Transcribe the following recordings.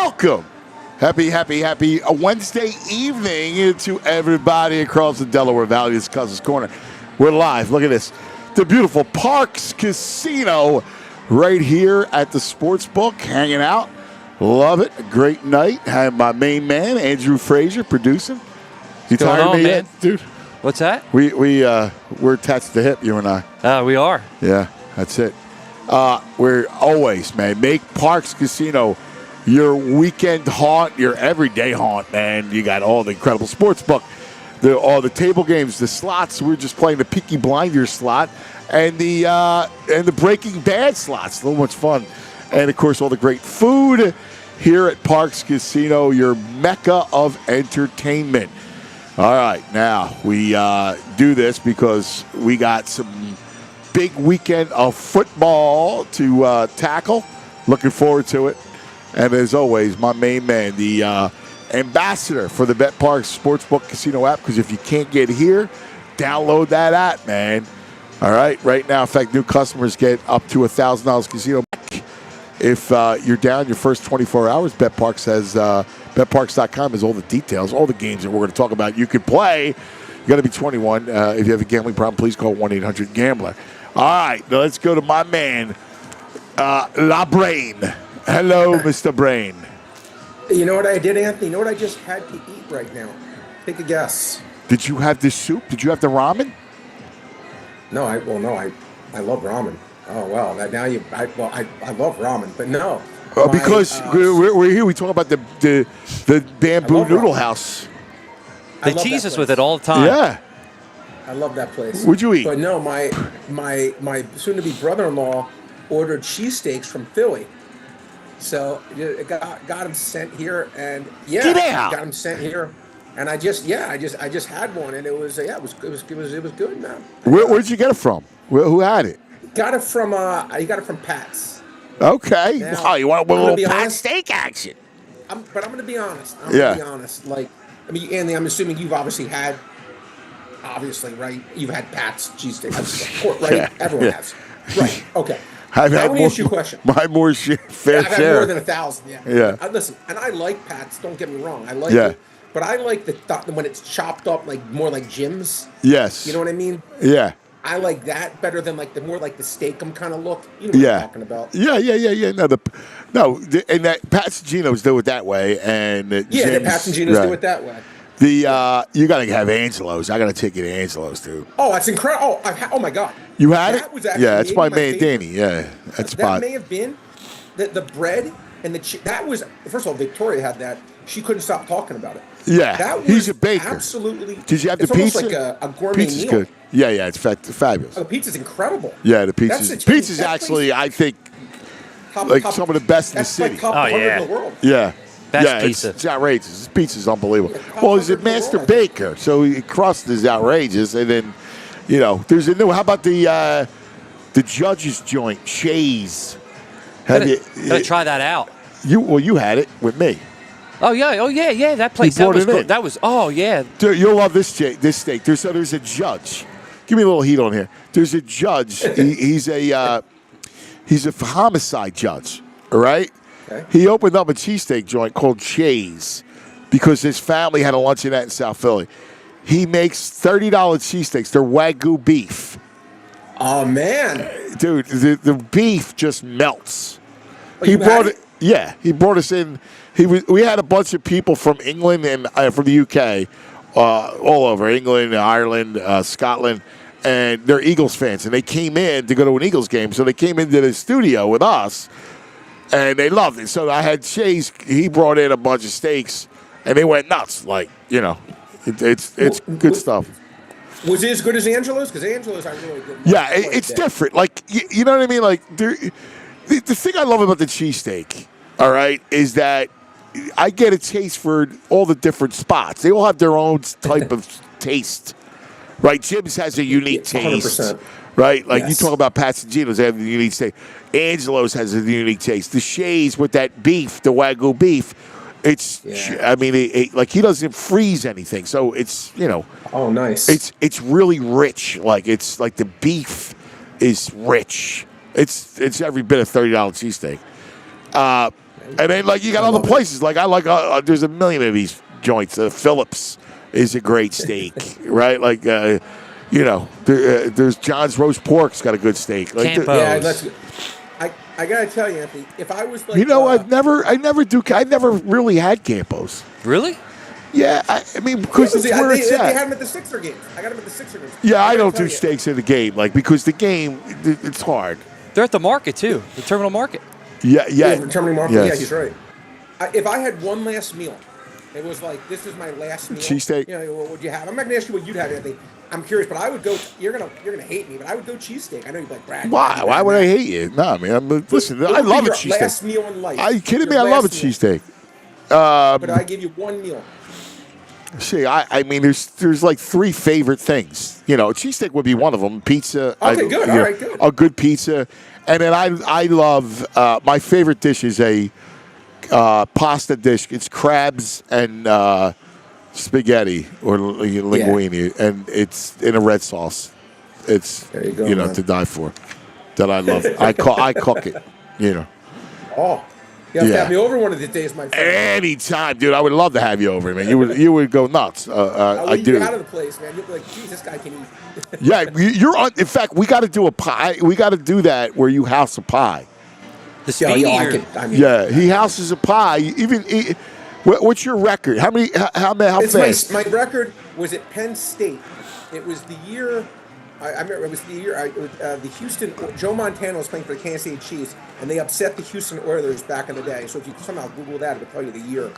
welcome. Happy a Wednesday evening to everybody across the Delaware Valley. It's Cousins Corner. We're live. Look at this. The beautiful Parks Casino right here at the Sportsbook, hanging out. Love it. A great night. Have my main man, Andrew Frazier, producing. You tired of me yet, dude? What's that? We're attached to the hip, you and I. We are. Yeah, that's it. We're always, man, make Parks Casino your weekend haunt, your everyday haunt, man. You got all the incredible sportsbook, all the table games, the slots. We're just playing the Peaky Blinders slot and the Breaking Bad slots. So much fun. And, of course, all the great food here at Parks Casino, your mecca of entertainment. All right, now we do this because we got some big weekend of football to tackle. Looking forward to it. And as always, my main man, the ambassador for the Bet Parks Sportsbook Casino app, because if you can't get here, download that app, man. All right, right now, in fact, new customers get up to $1,000 casino back. If you're down your first 24 hours, BetParks has BetParks.com has all the details, all the games that we're going to talk about. You can play. You got to be 21. If you have a gambling problem, please call 1-800-GAMBLER. All right, now let's go to my man, La Brain. Hello, Mr. Brain. You know what I did, Anthony? You know what I just had to eat right now? Take a guess. Did you have the soup? Did you have the ramen? No, I love ramen. Oh well, I love ramen, but no. Because we're here, we talk about the bamboo noodle ramen. house. They tease us with it all the time. Yeah. I love that place. What'd you eat? But no, my soon-to-be brother-in-law ordered cheesesteaks from Philly. So got him sent here, and got him sent here, and I just had one, and it was good, man. Where'd you get it from? Who had it? Got it from I got it from Pat's. Okay. Now, You want a little Pat steak action? But I'm going to be honest. Like, I mean, Andy, I'm assuming you've obviously had, right? You've had Pat's cheesesteak, of course, right? Yeah. Everyone has. Right. Okay. I've had more, ask you a question. My more fair I've share. had more than 1,000. Yeah. Listen, and I like Pat's. Don't get me wrong. I like it. But I like when it's chopped up, like more like Jim's. Yes. You know what I mean? Yeah. I like that better than like the more like the steakum kind of look. You know what I'm talking about? Yeah. And that Pat's and Geno's do it that way, and the Pat's and Geno's do it that way. You got to have Angelo's. I got to take you to Angelo's, dude. Oh, that's incredible. Oh my God. You had that it? Was actually it's by man favorite. Danny. Yeah, that may have been the bread and that was, first of all, Victoria had that. She couldn't stop talking about it. Yeah, that was he's a baker. Absolutely. Did you have the it's pizza? Almost like a gourmet Pizza's meal. good. Yeah, it's fabulous. Oh, the pizza's incredible. Yeah, the pizza's actually, I think, some of the best in the city. Like top 100 in the world. Yeah. Best pizza. It's outrageous. This pizza's unbelievable. Well, he's a master baker, so the crust is outrageous. And then, there's a new. How about the Judge's joint, Shays? Gotta try that out. You had it with me. Oh yeah. That place. That was good. That was. Oh yeah. Dude, you'll love this steak. There's a judge. Give me a little heat on here. There's a judge. He's a homicide judge. All right. Okay. He opened up a cheesesteak joint called Shays because his family had a luncheonette in South Philly. He makes $30 cheesesteaks. They're Wagyu beef. Oh man, dude, the beef just melts. Oh, he brought it. Yeah, he brought us in. We had a bunch of people from England and from the UK, all over England, Ireland, Scotland, and they're Eagles fans. And they came in to go to an Eagles game, so they came into the studio with us, and they loved it. So I had Chase. He brought in a bunch of steaks, and they went nuts. Like it's good stuff. Was it as good as Angelo's? Because Angelo's, I really didn't. Yeah, it's different. Like you know what I mean. Like the thing I love about the cheesesteak, all right, is that I get a taste for all the different spots. They all have their own type of taste, right? Jim's has a unique taste, 100%. right? Like Yes. you talk about Pat's and Geno's, they have a unique taste. Angelo's has a unique taste. The Shays with that beef, the Wagyu beef, it's, I mean, like he doesn't freeze anything, so it's, Oh, nice. It's really rich. Like it's like the beef is rich. It's every bit of $30 cheesesteak. And then, like, you got other places. Like, I like, there's a million of these joints. Phillips is a great steak, right? Like, there's John's Roast Pork's got a good steak. Like, I gotta tell you, Anthony, if I was like, I've never really had Campos. Really? Yeah, I mean, because it's where it's at. They had them at the Sixer games. I got them at the Sixer games. Yeah, I don't do steaks in the game, like, because the game, it's hard. They're at the market too, the terminal market. Yeah, the terminal market. Yes. Yeah, he's right. If I had one last meal, it was like, this is my last meal. Cheesesteak. What would you have? I'm not gonna ask you what you'd have, Anthony. I'm curious, but I would go. You're gonna hate me, but I would go cheesesteak. I know you'd be like, Brad. Why? Why would I hate you? No, man. Listen, I love a cheesesteak. Last meal in life. Are you kidding me? I love a cheesesteak. But I give you one meal. See, I mean, there's like three favorite things. Cheesesteak would be one of them. Pizza. Okay, good. All right, good. A good pizza, and then I love my favorite dish is a pasta dish. It's crabs and spaghetti or linguine, and it's in a red sauce. It's to die for. That I love. I cook it. Oh. You have to have me over one of these days, my friend. Anytime, dude. I would love to have you over, man. You would go nuts. I do. You out of the place, man. You'll be like, geez, this guy can eat. Yeah, you're on. In fact, we got to do a pie. We got to do that where you house a pie. The speed eater. Yeah, he houses a pie. What's your record? How fast? My record was at Penn State. It was the year. I remember it was the year the Houston. Joe Montana was playing for the Kansas City Chiefs, and they upset the Houston Oilers back in the day. So if you somehow Google that, it'll tell you the year.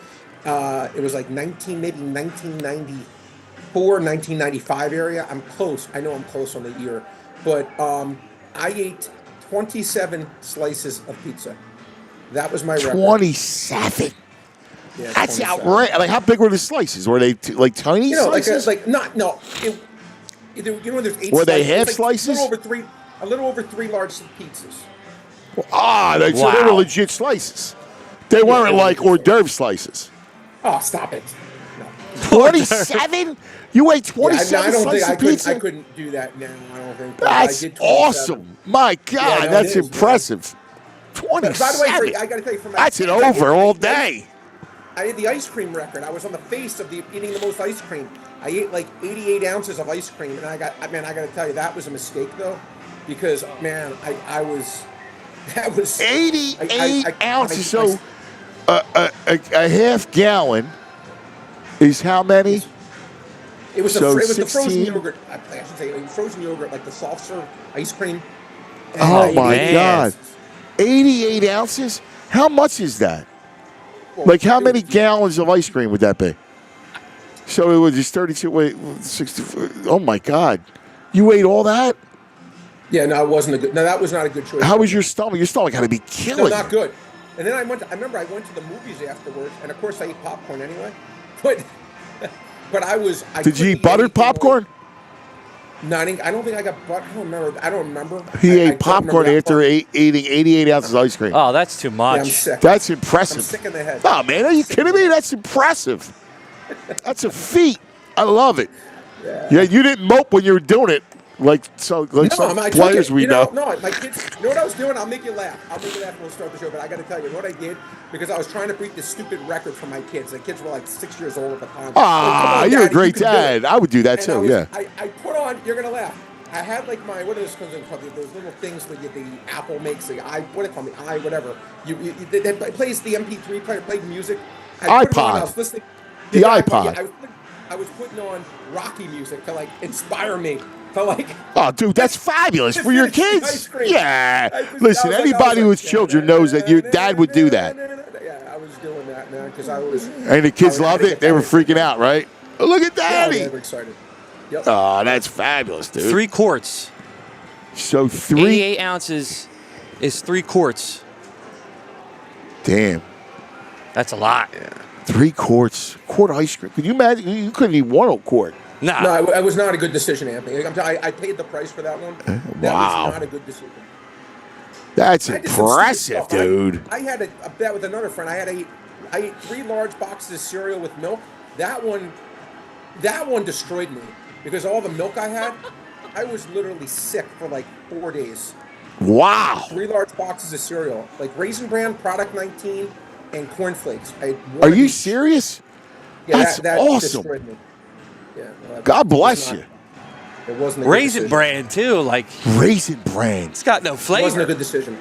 It was like 1994, 1995 area. I'm close. I know I'm close on the year, but I ate 27 slices of pizza. That was my record. 27. Yeah, that's outrageous. Like, how big were the slices? Were they like tiny slices? There's 8 were they slices. half slices? A little over three large pizzas. So they were legit slices. They weren't like hors d'oeuvre slices. Oh, stop it! No. 27? You ate 27 slices of pizza? I couldn't do that now. I don't think. That's awesome. My God, that's impressive. 27. By the way, I got to tell you, that's an over all day. I had the ice cream record. I was on the face of eating the most ice cream. I ate like 88 ounces of ice cream, and I got to tell you, that was a mistake though, because that was 88 ounces. So a half gallon is how many? It was the frozen yogurt. I should say frozen yogurt, like the soft serve ice cream. Oh my God, 88 ounces. How much is that? Like, how many gallons of ice cream would that be? So it was just 32, 60. Oh, my God. You ate all that? Yeah, no, that was not a good choice. How was your stomach? Your stomach had to be killing. No, not good. And then I remember I went to the movies afterwards, and of course I ate popcorn anyway. But Did you eat buttered popcorn? No, I don't think I got butter. I don't remember. He ate popcorn after eating 88 ounces of ice cream. Oh, that's too much. Yeah, I'm sick. That's impressive. I'm sick in the head. Oh, man, are you kidding me? That's impressive. That's a feat. I love it. Yeah, you didn't mope when you were doing it. Some players we know. No, my kids, you know what I was doing? I'll make you laugh. When we'll start the show, but I got to tell you what I did, because I was trying to break this stupid record for my kids. The kids were like 6 years old at the time. You're a great dad. I would do that too, yeah. I put on, you're going to laugh. I had like what are those called? Those little things that the Apple makes, the what do they call me? Whatever. It plays the MP3 player, played music. iPod. I was listening. The iPod. Yeah, I was putting on Rocky music to inspire me. Oh, dude, that's fabulous for your kids. Yeah. Listen, anybody with children knows that your dad would do that. Yeah, I was doing that, man, because I was. And the kids loved it. They were freaking out, right? Oh, look at Daddy. Yeah, they were excited. Yep. Oh, that's fabulous, dude. 3 quarts. So 88 ounces is 3 quarts. Damn. That's a lot. Yeah. 3 quarts. Quart ice cream. Could you imagine? You couldn't eat 1 quart. No, it was not a good decision, Anthony. I paid the price for that one. That was not a good decision. That's impressive, dude. I had a bet with another friend. I ate 3 large boxes of cereal with milk. That one destroyed me, because all the milk I had, I was literally sick for like 4 days. Wow. 3 large boxes of cereal, like Raisin Bran, Product 19, and cornflakes. I had one Are of you each. serious? Yeah, That's that awesome. destroyed me. Yeah, well, God bless you. It wasn't a good Raisin decision. Bran too, like Raisin Bran. it's got no It flavor. wasn't a good decision.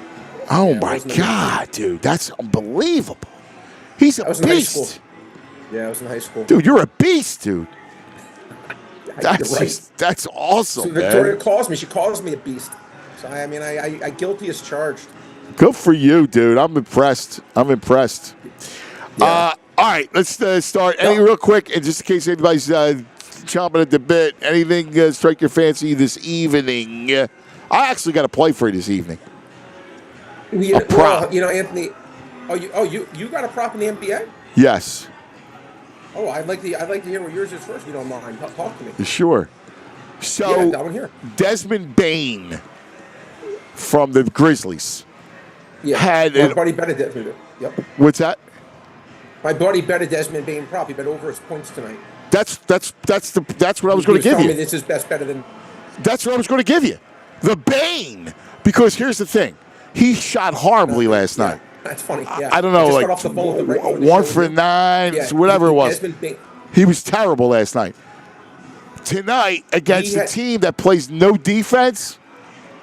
Oh Yeah, it my wasn't a good God, dude, that's unbelievable. He's a I was in high beast. school. Yeah, I was in high school. Dude, you're a beast, dude. You're right. That's awesome, So Victoria man. calls me. She calls me a beast. So I mean, I guilty as charged. Good for you, dude. I'm impressed. Yeah. All right, let's start. Real quick, and just in case anybody's chomping at the bit, anything strike your fancy this evening? I actually got a play for you this evening. A prop. Well, Anthony. You got a prop in the NBA? Yes. Oh, I'd like to hear what yours is first. If you don't mind, talk to me. Sure. So, Yeah, that one here. Desmond Bain from the Grizzlies. Yeah. Had my buddy betted Desmond. Yep. What's that? My buddy betted Desmond Bain prop. He bet over his points tonight. That's what I was going to give you. This is best better than. That's what I was going to give you. The Bain, because here's the thing, he shot horribly last night. That's funny. Yeah. I don't know, like off the phone with 1 for 9, whatever it was. He was terrible last night. Tonight, against a team that plays no defense,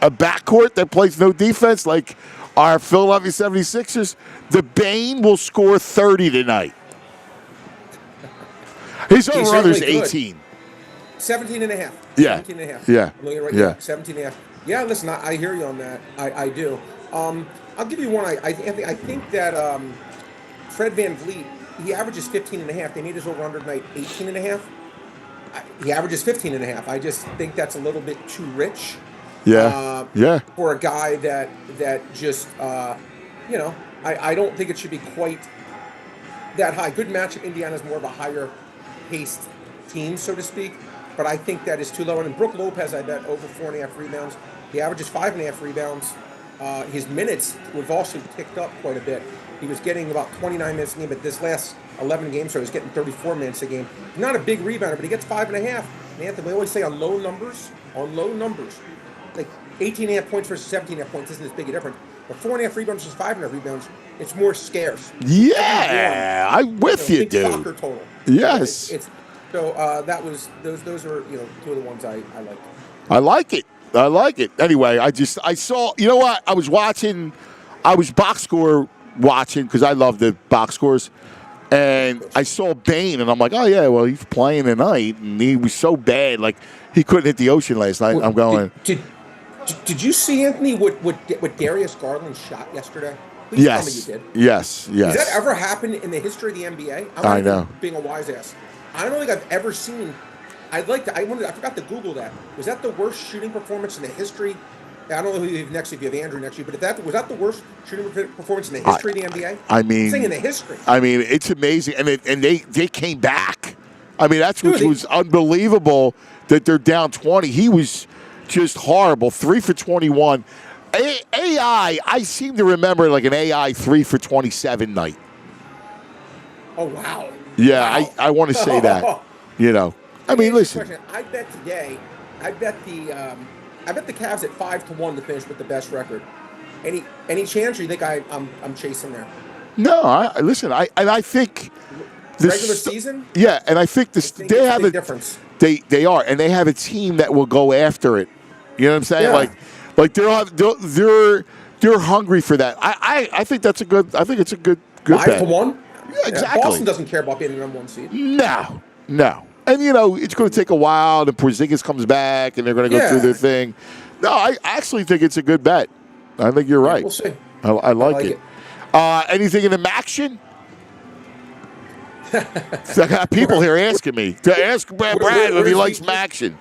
a backcourt that plays no defense, like our Philadelphia 76ers, the Bain will score 30 tonight. His over-under is 18. 17 and a half. Yeah. 17 and a half. Yeah. I'm looking right Yeah. now. 17 and a half. Yeah, listen, I hear you on that. I do. I'll give you one. I think that Fred VanVleet, he averages 15 and a half. They need his over-under tonight 18 and a half. He averages 15 and a half. I just think that's a little bit too rich. Yeah. For a guy that just, I don't think it should be quite that high. Good matchup. Indiana's more of a higher paced team, so to speak. But I think that is too low. And Brook Lopez, I bet over 4.5 rebounds. He averages 5.5 rebounds. His minutes have also ticked up quite a bit. He was getting about 29 minutes a game, but this last 11 games, so he was getting 34 minutes a game. Not a big rebounder, but he gets 5.5. And Anthony, we always say on low numbers, like 18.5 points versus 17.5 points isn't as big a difference. But 4.5 rebounds versus 5.5 rebounds, it's more scarce. Yeah, I'm with you, dude. Soccer total. Yes. So that was those are two of the ones I like. I like it. Anyway, I saw. You know what? I was box score watching because I love the box scores, and I saw Bain, and I'm like, oh yeah, well he's playing tonight, and he was so bad, like he couldn't hit the ocean last night. I'm going. Did you see, Anthony, what Darius Garland shot yesterday? Please tell me you did. Yes. Has that ever happened in the history of the NBA? I know. Being a wise ass. I don't think I've ever seen. I forgot to Google that. Was that the worst shooting performance in the history? I don't know who you have next. If you have Andrew next to you, but was that the worst shooting performance in the history of the NBA? I mean, I'm saying in the history. I mean, it's amazing, and they came back. I mean, that's what was unbelievable that they're down 20. He was just horrible. 3 for 21. AI, I seem to remember like an AI 3 for 27 night. Oh wow. Yeah, wow. I want to say that. I mean, listen. I bet today. I bet the Cavs at 5-1 to finish with the best record. Any chance, or you think I'm chasing there? No, listen. I think regular season. Yeah, and I think they have a difference. They are, and they have a team that will go after it. You know what I'm saying? Yeah. Like they're hungry for that. I think that's a good. I think it's a good 5-1. Yeah, exactly. Boston doesn't care about being the number 1 seed. No. And, it's going to take a while. And Porzingis comes back, and they're going to go through their thing. No, I actually think it's a good bet. I think you're right. We'll see. I like it. Anything in the Maction? I got people here asking me to ask Brad if he likes Maction.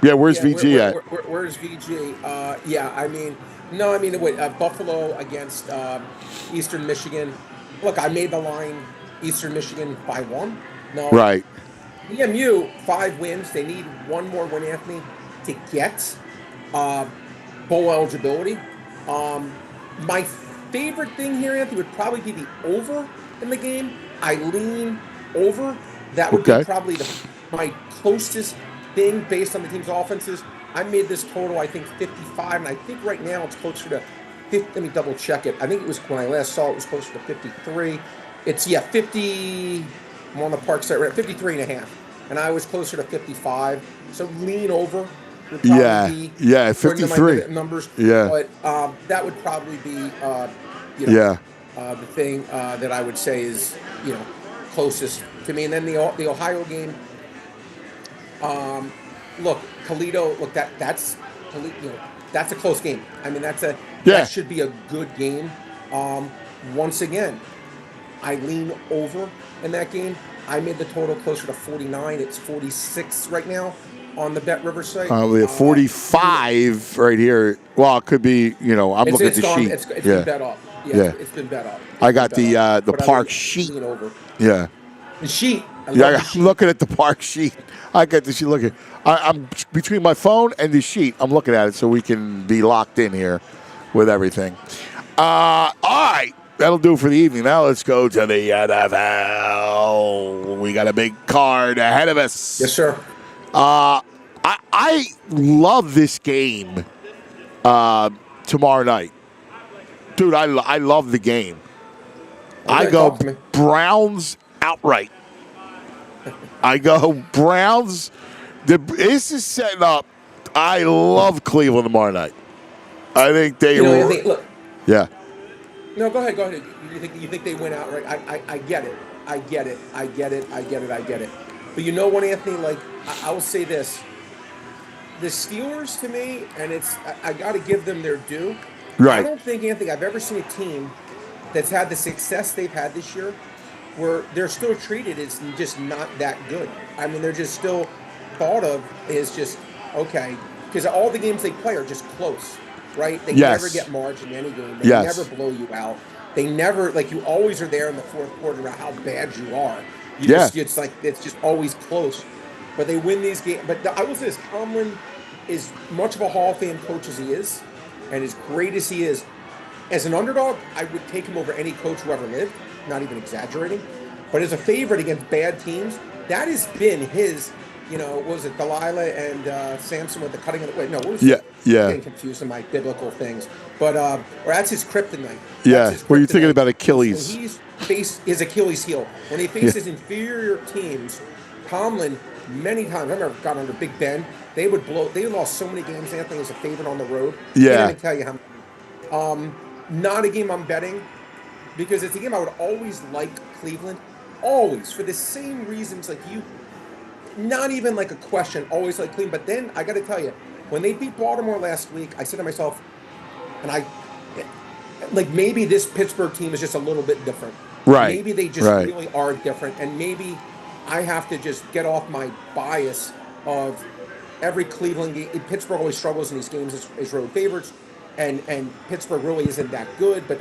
Yeah, where's VG at? Where's VG? Buffalo against Eastern Michigan. Look, I made the line Eastern Michigan by 1. No. Right. EMU, 5 wins. They need one more win, Anthony, to get bowl eligibility. My favorite thing here, Anthony, would probably be the over in the game. I lean over. That would be probably my closest thing based on the team's offenses. I made this total, I think, 55, and I think right now it's closer to let me double check it. I think it was when I last saw it was closer to 53. It's 50. I'm on the park site right at 53 and a half, and I was closer to 55. So lean over would probably be 53 numbers. Yeah, but that would probably be the thing that I would say is closest to me. And then the Ohio game. Look, Toledo. Look, that's that's a close game. I mean, that should be a good game. Once again, I lean over in that game. I made the total closer to 49. It's 46 right now on the Bet River site. We have 45 right here. Well, it could be. I'm looking at the sheet. It's been bet off. It's been bet off. I got the park sheet. Over. Yeah. The sheet. I'm looking at the park sheet. I got the sheet looking. I'm between my phone and the sheet. I'm looking at it so we can be locked in here with everything. All right. That'll do for the evening. Now let's go to the NFL. We got a big card ahead of us. Yes, sir. I love this game tomorrow night. Dude, I love the game. I go Browns outright. I go Browns. This is setting up. I love Cleveland tomorrow night. I think they look. Yeah. No, go ahead. You think they win outright? I get it. I get it. But you know what, Anthony? Like, I will say this. The Steelers, to me, and I got to give them their due. Right. I don't think, Anthony, I've ever seen a team that's had the success they've had this year where they're still treated as just not that good. I mean, they're just still thought of as just, okay, because all the games they play are just close, right? They never get margin in any game. They never blow you out. They never, you always are there in the fourth quarter about how bad you are. It's just always close. But they win these games. But I will say this, Tomlin is much of a Hall of Fame coach as he is, and as great as he is, as an underdog, I would take him over any coach who ever lived, not even exaggerating. But as a favorite against bad teams, that has been his, what was it, Delilah and Samson with the cutting of the way? No, what was it? I'm getting confused in my biblical things. But, or that's his kryptonite. Were you thinking about Achilles? When he's faced his Achilles heel. When he faces inferior teams, Tomlin, many times, I remember got under Big Ben, they lost so many games, Anthony, as a favorite on the road. I can't even tell you how many. Not a game I'm betting, because it's a game I would always like Cleveland. Always, for the same reasons like you. Not even like a question, always like Cleveland. But then, I got to tell you, when they beat Baltimore last week, I said to myself, and maybe this Pittsburgh team is just a little bit different. Right. Maybe they just really are different. And maybe I have to just get off my bias of every Cleveland game. Pittsburgh always struggles in these games as road favorites. And Pittsburgh really isn't that good, but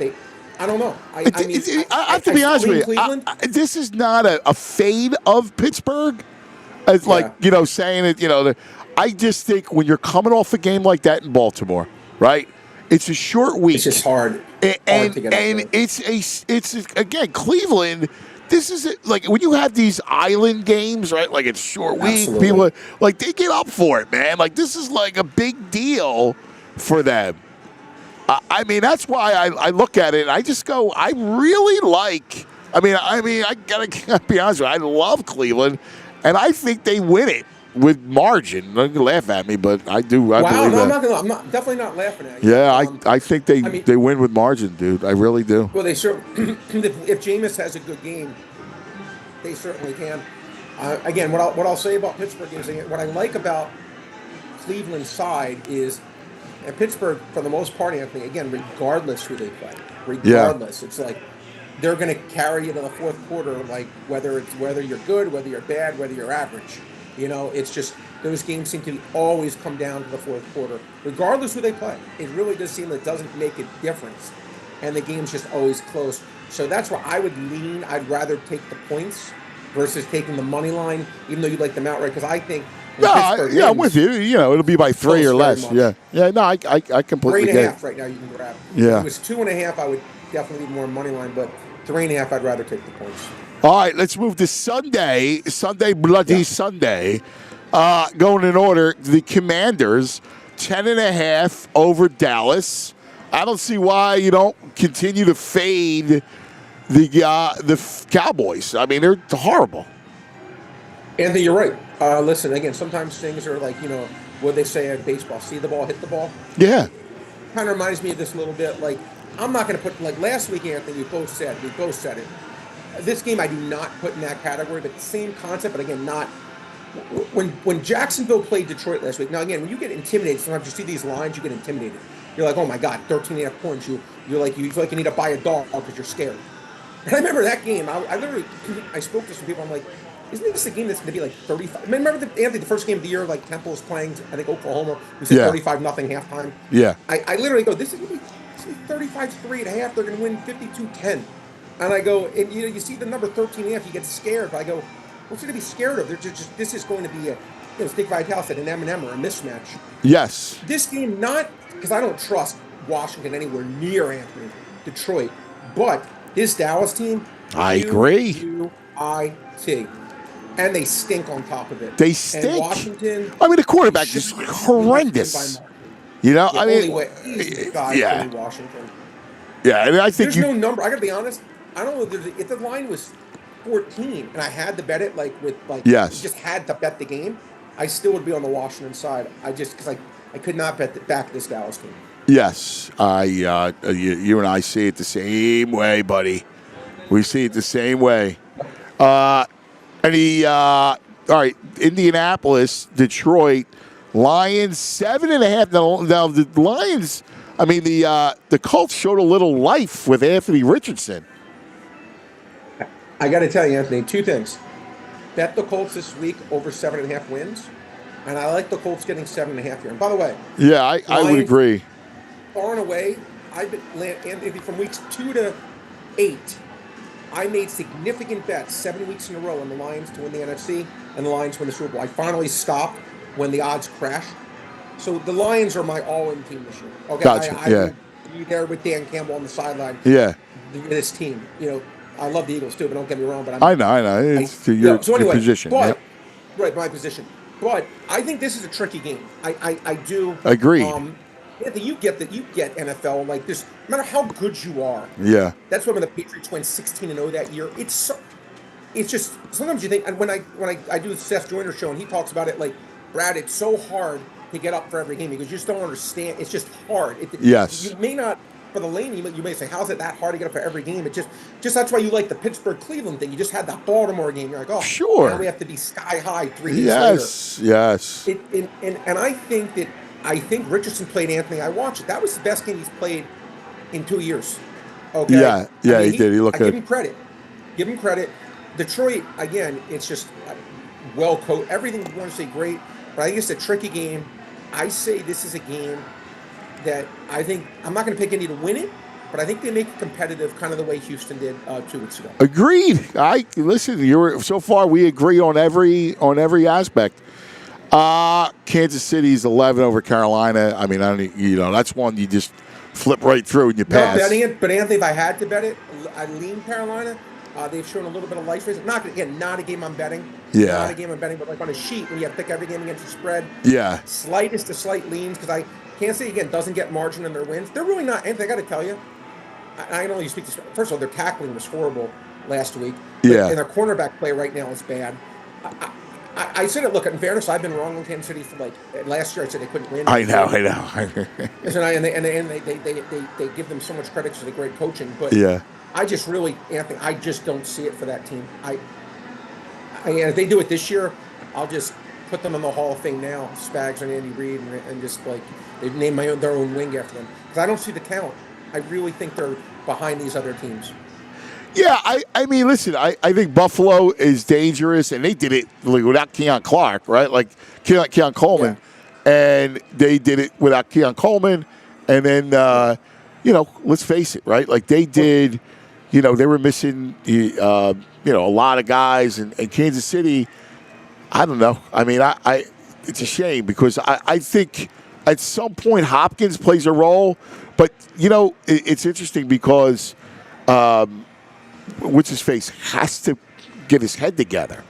I don't know. I have to be honest with you. This is not a fade of Pittsburgh. It's saying it, I just think when you're coming off a game like that in Baltimore, right? It's a short week. It's just hard. And it's again, Cleveland, this is when you have these island games, right? Like it's short week. People they get up for it, man. This is a big deal for them. I mean, that's why I look at it and I just go, I really like. I gotta be honest with you. I love Cleveland, and I think they win it with margin. You can laugh at me, but I do. I believe that. I'm definitely not laughing at you. Yeah, I think they win with margin, dude. I really do. Well, they certainly. If Jameis has a good game, they certainly can. Again, what I'll say about Pittsburgh is what I like about Cleveland's side is. And Pittsburgh, for the most part, Anthony, again, regardless who they play, it's they're going to carry you to the fourth quarter, whether you're good, whether you're bad, whether you're average. It's just those games seem to always come down to the fourth quarter, regardless who they play. It really does seem that it doesn't make a difference, and the game's just always close. So that's where I would lean. I'd rather take the points versus taking the money line, even though you'd like them outright, because I think. I'm with you. It'll be by 3 or less. Yeah. No, I completely get it. 3.5 right now you can grab. Yeah. If it was 2.5, I would definitely need more money line, but 3.5, I'd rather take the points. All right, let's move to Sunday. Sunday. Going in order, the Commanders, 10.5 over Dallas. I don't see why you don't continue to fade the Cowboys. I mean, they're horrible. Anthony, you're right. Listen, again, sometimes things are like, what they say at baseball, see the ball, hit the ball. Yeah. Kind of reminds me of this a little bit. Like, I'm not going to put, like last week, Anthony, we both said it. This game I do not put in that category, but the same concept, but again, not. When Jacksonville played Detroit last week, now again, when you get intimidated, sometimes you see these lines, you get intimidated. You're like, oh my God, 13.5 points. You feel like you need to buy a dog because you're scared. And I remember that game. I spoke to some people. I'm like, isn't this a game that's going to be like 35? Remember, Anthony, the first game of the year, like Temple was playing, I think Oklahoma, we said 35-0 halftime. Yeah. I literally go, this is going to be 35-3 at half. They're going to win 52-10. And I go, and you see the number 13.5, you get scared. But I go, what's going to be scared of? This is going to be Stick Vitale said, an M&M or a mismatch. Yes. This game, not because I don't trust Washington anywhere near Anthony, Detroit, but his Dallas team. I agree. UIT. And they stink on top of it. They stink. And Washington. I mean, the quarterback is horrendous. Yeah, Washington. Yeah, I mean, I think there's no number. I got to be honest. I don't know if the line was 14 and I had to bet it just had to bet the game, I still would be on the Washington side. Because I could not back this Dallas team. Yes, you and I see it the same way, buddy. We see it the same way. All right, Indianapolis, Detroit, Lions 7.5. Now the Lions. I mean, the Colts showed a little life with Anthony Richardson. I got to tell you, Anthony, two things. Bet the Colts this week over 7.5 wins, and I like the Colts getting 7.5 here. And by the way, yeah, I would agree. Far and away, I've been Anthony from weeks 2 to 8. I made significant bets 7 weeks in a row on the Lions to win the NFC and the Lions to win the Super Bowl. I finally stopped when the odds crashed. So the Lions are my all-in team this year. Okay, gotcha. I will be there with Dan Campbell on the sideline. Yeah, this team. I love the Eagles too, but don't get me wrong. But I know. It's your position. But, right, my position. But I think this is a tricky game. I do. Agreed. Anthony, you get NFL like this. No matter how good you are. Yeah. That's why when the Patriots went 16-0 that year, it's just sometimes you think. And when I do the Seth Joyner show and he talks about it, like, Brad, it's so hard to get up for every game because you just don't understand. It's just hard. Yes. You may not. For the lane, you may say, how's it that hard to get up for every game? It just that's why you like the Pittsburgh-Cleveland thing. You just had that Baltimore game. You're like, oh, sure. Now we have to be sky high 3 days later. Yes. And I think Richardson played Anthony. I watched it. That was the best game he's played in 2 years. Okay. Yeah, he did. He looked good. Give him credit. Detroit, again, it's just well coached. Everything you want to say great, but I think it's a tricky game. I say this is a game that I think I'm not going to pick any to win it, but I think they make it competitive, kind of the way Houston did 2 weeks ago. Agreed. Listen. So far we agree on every aspect. Kansas City's 11 over Carolina. I mean, that's one you just flip right through and you pass. Not betting it, but Anthony, if I had to bet it, I lean Carolina. They've shown a little bit of life. Not a game I'm betting. Yeah. Not a game I'm betting, but like on a sheet when you have to pick every game against the spread. Yeah. Slightest to slight leans because Kansas City, again, doesn't get margin in their wins. They're really not. Anthony, I got to tell you, I know you speak to. First of all, their tackling was horrible last week. Yeah. And their cornerback play right now is bad. I said it. Look, in fairness, I've been wrong on Kansas City for last year. I said they couldn't win. I know. And they give them so much credit for the great coaching. But yeah. I just really, Anthony, I just don't see it for that team. If they do it this year, I'll just put them in the Hall of Fame now, Spags and Andy Reid, and just they've named their own wing after them. Because I don't see the talent. I really think they're behind these other teams. Yeah, I mean, listen, I think Buffalo is dangerous, and they did it without Keon Clark, right? Like Keon Coleman, and they did it without Keon Coleman, and then let's face it, right? Like they did, they were missing, a lot of guys, and Kansas City. I don't know. I mean, it's a shame because I think at some point Hopkins plays a role, but it's interesting because. What's his face has to get his head together.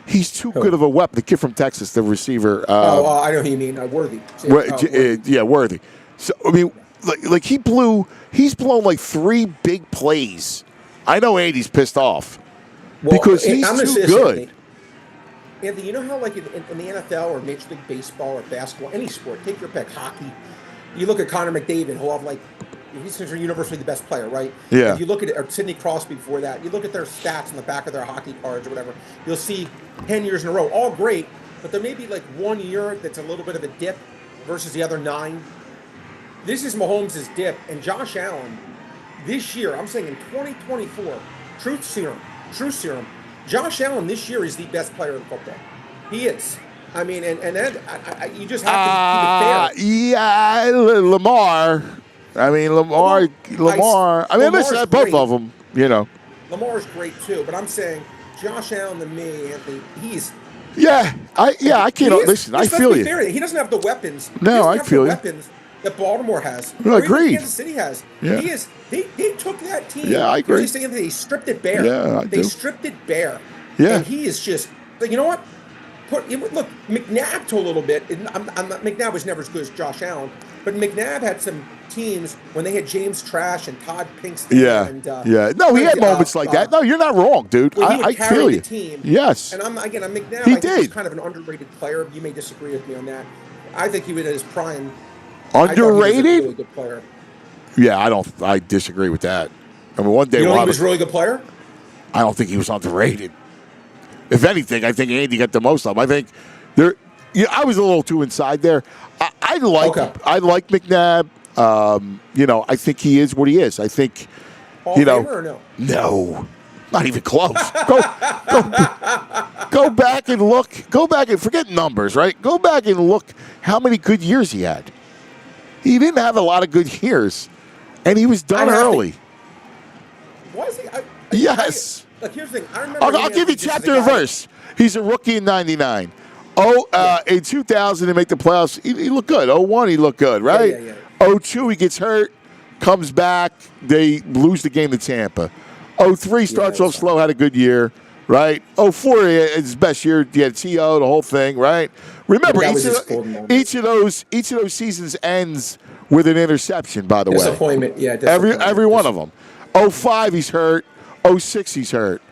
He's too good of a weapon. The kid from Texas, the receiver. I know who you mean. Worthy. Worthy. Yeah, Worthy. So I mean, like he's blown like 3 big plays. I know Andy's pissed off because he's too good. Anthony, you know how like in the NFL or Major League Baseball or basketball, any sport, take your pick, hockey, you look at Connor McDavid, who have like, he's considered universally the best player, right? Yeah. If you look at or Sidney Crosby before that, you look at their stats on the back of their hockey cards or whatever, you'll see 10 years in a row, all great, but there may be like 1 year that's a little bit of a dip versus the other 9. This is Mahomes' dip, and Josh Allen, this year, I'm saying in 2024, truth serum, Josh Allen this year is the best player in football. He is. I mean, and that, you just have to keep it fair. Yeah, Lamar. I mean, Lamar. I mean, listen, both of them, you know. Lamar's great too, but I'm saying Josh Allen to me, Anthony, he's. Yeah, I can't listen. I feel you. Fair. He doesn't have the weapons. No, I feel you. Weapons that Baltimore has. No, agreed. Kansas City has. Yeah. He is. They took that team. Yeah, I agree. They stripped it bare. Yeah, they stripped it bare. Yeah. And he is just. You know what? Look, McNabb to a little bit. McNabb was never as good as Josh Allen, but McNabb had some teams when they had James Trash and Todd Pinkston. Yeah, and, No, he had moments like that. No, you're not wrong, dude. I feel you. Team. Yes. And McNabb. He I think did. was kind of an underrated player. You may disagree with me on that. I think he was at his prime. Underrated? He was a really good player. Yeah, I disagree with that. I mean, one day he was a really good player. I don't think he was underrated. If anything, I think Andy got the most of them. I think I was a little too inside there. I like McNabb. I think he is what he is. I think, Hall of Famer or no, not even close. Go back and look. Go back and forget numbers, right? Go back and look how many good years he had. He didn't have a lot of good years, and he was done early. Was he? Yes. Look, here's the thing. I remember. I'll give you chapter and verse. He's a rookie in '99. In 2000 to make the playoffs, he looked good. 01, he looked good, right? Yeah. 02, he gets hurt, comes back. They lose the game to Tampa. 03 starts off slow, had a good year, right? 04, his best year. He had TO, the whole thing, right? Remember, each of those seasons ends with an interception. By the way, disappointment. Yeah, every one of them. 05, he's hurt. 06, he's hurt.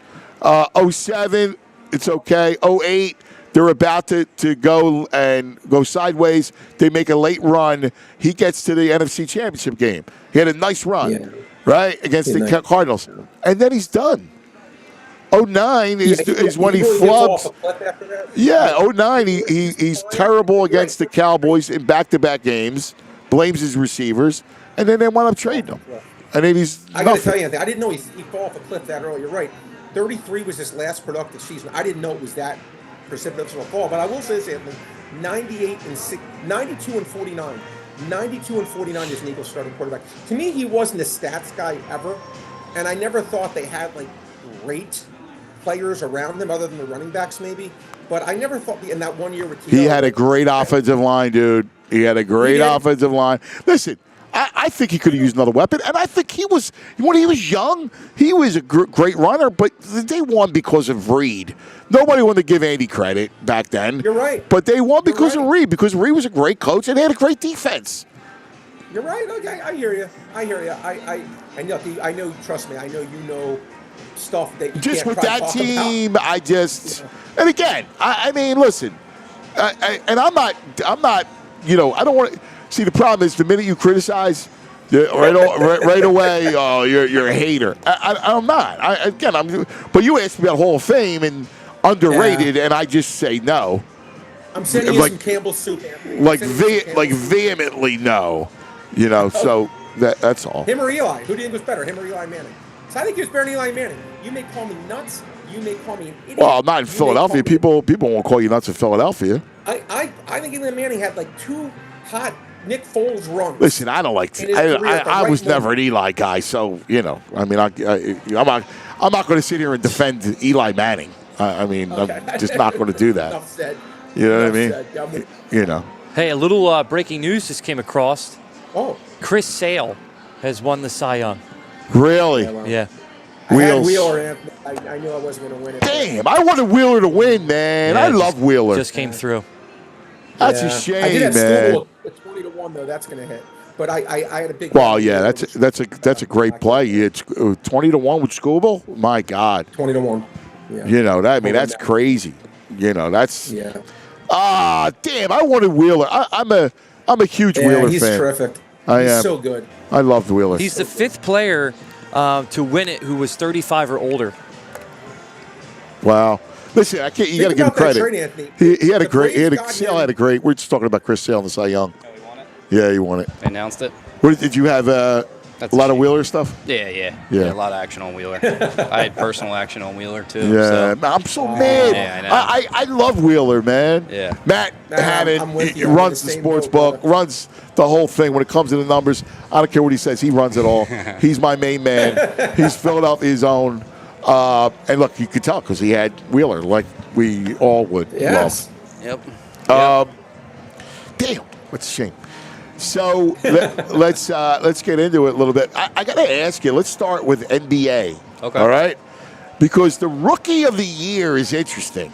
07, it's okay. 08, they're about to go sideways. They make a late run. He gets to the NFC Championship game. He had a nice run, right, against the Cardinals. And then he's done. 09 is when he flubs. Yeah, 09, he's terrible against the Cowboys in back-to-back games, blames his receivers, and then they wound up trading him. And then I got to tell you, Anthony, I didn't know he fell off a cliff that early. You're right. 33 was his last productive season. I didn't know it was that precipitous of a fall. But I will say this, Anthony, 92 and 49. 92 and 49 is an Eagles starting quarterback. To me, he wasn't a stats guy ever. And I never thought they had, like, great players around them other than the running backs maybe. But I never thought in that 1 year with T.O. He had a great offensive line, dude. He had a great offensive line. Listen, I think he could have used another weapon, and I think when he was young, he was a great runner, but they won because of Reed. Nobody wanted to give Andy credit back then. You're right. But they won because of Reed, because Reed was a great coach, and they had a great defense. You're right. Okay, I hear you. I know, trust me, I know you know stuff that you just can't with that team, about. And again, I mean, listen, and I'm not, I don't want to. See, the problem is the minute you criticize, right away, oh, you're a hater. I'm not. But you asked me about Hall of Fame and underrated, and I just say no. I'm sending you some Campbell's soup. Vehemently no. So that's all. Him or Eli? Who do you think was better, him or Eli Manning? So I think he was better than Eli Manning. You may call me nuts. You may call me an idiot. Well, not in Philadelphia. People won't call you nuts in Philadelphia. I think Eli Manning had like 2 hot Nick Foles runs. Listen, I don't like. I was never an Eli guy, so I mean, I'm not going to sit here and defend Eli Manning. I'm just not going to do that. Enough said. You know what I mean? Hey, a little breaking news just came across. Oh, Chris Sale has won the Cy Young. Really? Yeah. I had Wheeler. I knew I wasn't going to win it. Damn, I wanted Wheeler to win, man. I love Wheeler. Just came through. That's a shame, I did at man. school at 20-1 though. That's going to hit. but I had a big. Well, yeah, that's a great play. It's 20-1 with Scooble. My God, 20-1. Yeah. You know that. I mean, that's crazy. You know, that's. Yeah. Damn! I wanted Wheeler. I'm a huge Wheeler fan. He's terrific. He's so good. I love Wheeler. He's the 5th player to win it who was 35 or older. Wow. Listen, I can't. You got to give him credit. Trade, he had a great. Sale had a great. We're just talking about Chris Sale and the Cy Young. Oh, he won it. Yeah, he won it. They announced it. What did you have? A lot of Wheeler stuff. Yeah, a lot of action on Wheeler. I had personal action on Wheeler too. Yeah, so. I'm so mad. Yeah, I love Wheeler, man. Yeah. Matt Hammond runs the sports book, runs the whole thing. When it comes to the numbers, I don't care what he says. He runs it all. He's my main man. He's Philadelphia's own. And look, you could tell because he had Wheeler, like we all would love. Yep. Damn, what's a shame. So let's get into it a little bit. I got to ask you. Let's start with NBA. Okay. All right, because the Rookie of the Year is interesting.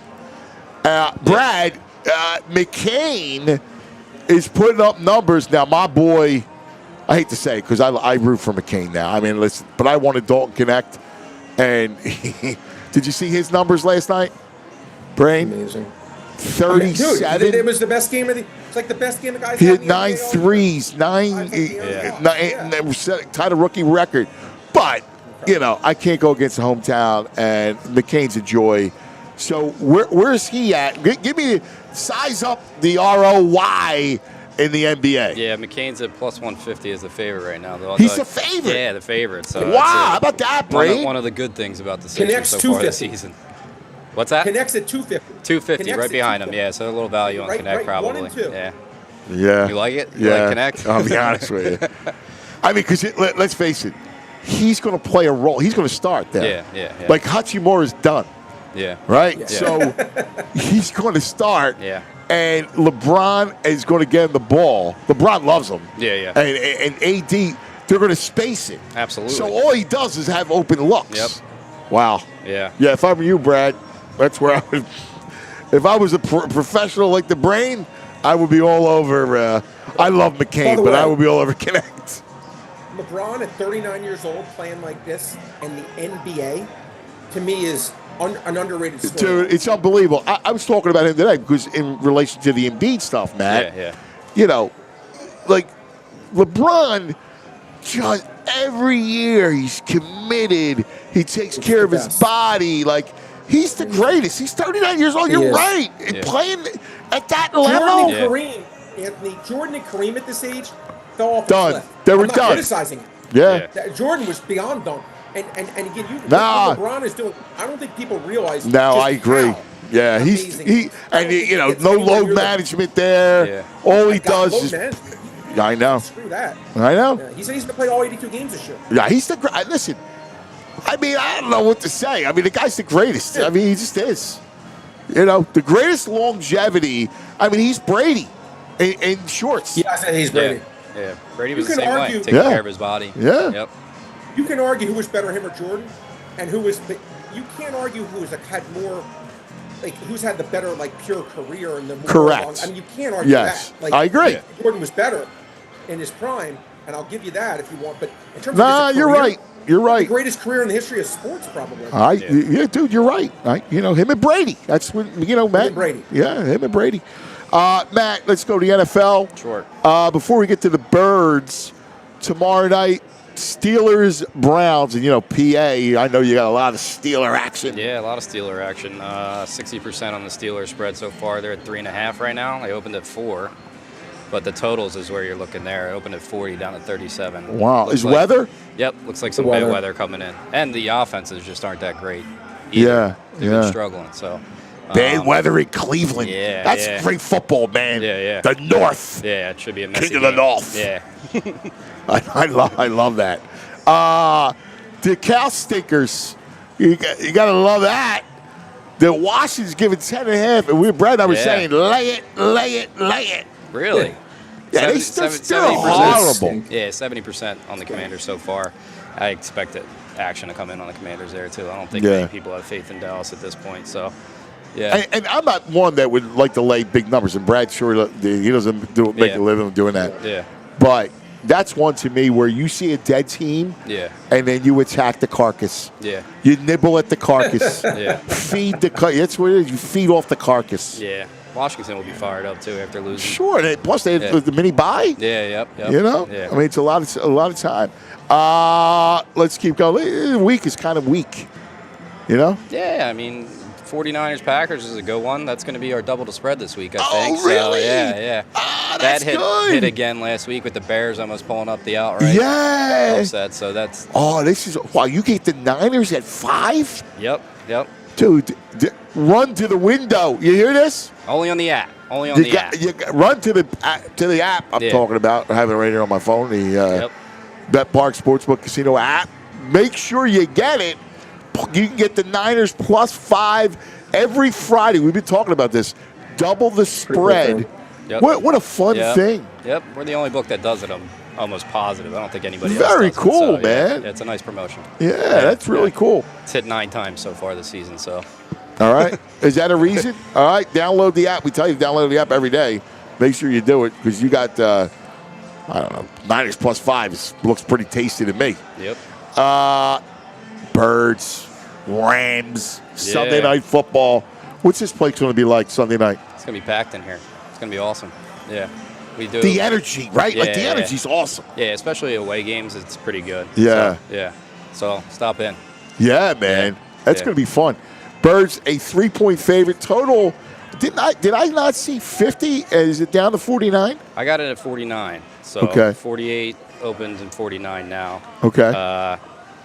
Brad McCain is putting up numbers now. My boy, I hate to say it because I root for McCain now. I mean, listen, but I wanted Dalton Connect. And did you see his numbers last night? Brain? Amazing. 37. Dude, it was the best game of the. It's like the best game the guys. He had hit 9 threes, tied a rookie record. But I can't go against the hometown, and McCain's a joy. So where's he at? Give me size up the ROY in the NBA. Yeah, McCain's at plus 150 as the favorite right now. He's the favorite. Yeah, the favorite. So wow, how about that, Brady? One of the good things about the Sixers so far this season. What's that? Connects at 250. 250, right behind him. Yeah, so a little value on Connect probably. 1 and 2. Yeah. You like it? You like Connect? I'll be honest with you. I mean, because let's face it, he's going to play a role. He's going to start there. Yeah. Like Hachimura's done. Yeah. Right? Yeah. So he's going to start. Yeah. And LeBron is going to get him the ball. LeBron loves him. Yeah. And AD, they're going to space it. Absolutely. So all he does is have open looks. Yep. Wow. Yeah. Yeah, if I were you, Brad, that's where I would. If I was a professional like the Brain, I would be all over. I love McCain, but I would be all over Connect. LeBron at 39 years old playing like this in the NBA, to me, is an underrated story. Dude, it's unbelievable. I was talking about him today because in relation to the Embiid stuff, Matt. Yeah. Like LeBron, just every year he's committed. He takes care of his body. Like, he's the greatest. He's 39 years old. You're right. And playing at that level. Jordan and Kareem at this age fell off done. the cliff. They were I'm not done. criticizing it. Yeah. Jordan was beyond done. And again, what LeBron is doing, I don't think people realize. No, I agree. Yeah, no load management there. Yeah. All he does is. I know. Screw that. I know. Yeah, he said he's going to play all 82 games this year. Yeah, he's the great. Listen, I mean, I don't know what to say. I mean, the guy's the greatest. I mean, he just is. The greatest longevity. I mean, he's Brady in shorts. Yeah, I said he's Brady. Yeah. Brady was the same way, taking care of his body. Yeah. Yep. You can argue who was better, him or Jordan, and you can't argue who's had more, who's had the better, pure career and the more. Correct. I mean, you can't argue that. I agree. Jordan was better in his prime, and I'll give you that if you want. But in terms of career, you're right. You're right. The greatest career in the history of sports, probably. Yeah, dude, you're right. Him and Brady. That's when Matt. Him and Brady. Yeah, him and Brady. Matt, let's go to the NFL. Sure. Before we get to the Birds, tomorrow night, Steelers, Browns, and PA. I know you got a lot of Steeler action. Yeah, a lot of Steeler action. 60% on the Steelers spread so far. They're at 3.5 right now. They opened at 4, but the totals is where you're looking there. It opened at 40 down to 37. Wow, is weather? Yep, looks like some bad weather coming in, and the offenses just aren't that great either. They've been struggling. So. Bad weather in Cleveland. Yeah, that's great football, man. Yeah. The North. Yeah, it should be a messy King of the North. Yeah. I love that. The Cal Stinkers, you got to love that. The Washington's giving 10.5, and Brad and I were saying, lay it. Really? Yeah, they're still horrible. Yeah, 70% on the Commanders so far. I expect action to come in on the Commanders there, too. I don't think many people have faith in Dallas at this point, so... Yeah, and I'm not one that would like to lay big numbers, and Brad sure he doesn't make a living doing that. Yeah, but that's one to me where you see a dead team, and then you attack the carcass. Yeah. You nibble at the carcass. Yeah. Feed the that's what it is. You feed off the carcass. Yeah. Washington will be fired up too after losing. Sure. Plus they had the mini bye. Yeah. Yep. You know. Yeah. I mean, it's a lot of time. Let's keep going. The week is kind of weak. You know. Yeah. I mean, 49ers Packers is a good one. That's going to be our double to spread this week, I think. Oh, really? So, yeah. That's that hit again last week with the Bears almost pulling up the outright upset. So that's. Oh, this is wow! You get the Niners at 5. Yep. Dude, run to the window. You hear this? Only on the app. Only on the app. You run to the app. I'm talking about. I have it right here on my phone. The Bet Park Sportsbook Casino app. Make sure you get it. You can get the Niners +5 every Friday. We've been talking about this. Double the spread. Yep. What a fun thing. Yep. We're the only book that does it. I'm almost positive. I don't think anybody else Very does cool, it. So, man. Yeah, it's a nice promotion. Yeah, that's really cool. It's hit 9 times so far this season. So. All right. Is that a reason? All right. Download the app. We tell you to download the app every day. Make sure you do it because you got, I don't know, Niners +5 looks pretty tasty to me. Yep. Birds, Rams, Sunday Night Football. What's this place going to be like Sunday night? It's going to be packed in here. It's going to be awesome. Yeah. We do. The energy, right? Yeah, like the energy's awesome. Yeah, especially away games, it's pretty good. Yeah. So stop in. Yeah, man. That's going to be fun. Birds, a 3-point favorite. Total, did I not see 50? Is it down to 49? I got it at 49. So 48 opens and 49 now. Okay.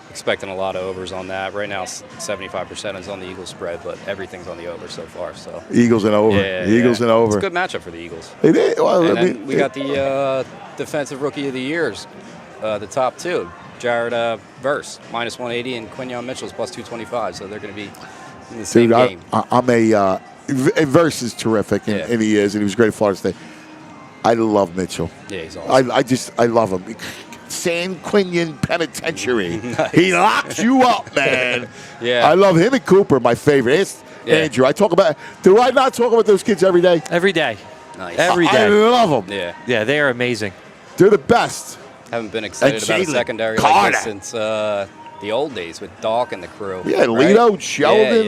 Expecting a lot of overs on that. Right now, 75% is on the Eagles spread, but everything's on the over so far. So Eagles and over. Eagles and over. It's a good matchup for the Eagles. It is. Well, and then we got the defensive rookie of the years, the top two, Jared Verse, -180, and Quinyon Mitchell's +225. So they're going to be in the same game. I'm a Verse is terrific, and he is, and he was great at Florida State. I love Mitchell. Yeah, he's awesome. I love him. San Quinion Penitentiary. Nice. He locks you up, man. Yeah. I love him and Cooper, my favorite. It's Andrew. Do I not talk about those kids every day? Every day. Nice. Every day. I love them. Yeah, they are amazing. They're the best. Haven't been excited about a secondary like this since the old days with Doc and the crew. Yeah, Lito, Sheldon,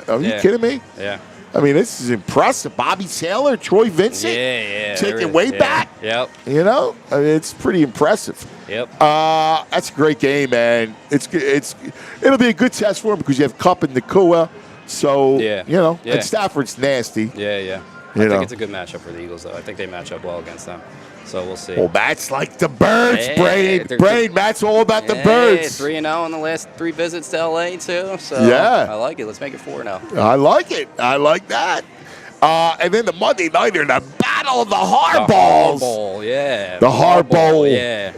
are you kidding me? Yeah. I mean, this is impressive. Bobby Taylor, Troy Vincent. Yeah. Taking way back. Yep. You know, I mean, it's pretty impressive. Yep. That's a great game, man. It'll be a good test for him because you have Kupp and Nakua. So, and Stafford's nasty. Yeah. I think it's a good matchup for the Eagles, though. I think they match up well against them. So we'll see. Well, Matt's like the Birds, Brain. Matt's all about the Birds. 3-0 in the last 3 visits to L.A., too. So I like it. Let's make it 4-0. I like it. I like that. And then the Monday nighter, the Battle of the Hardballs. The Hardball, yeah. The Hardball. Yeah.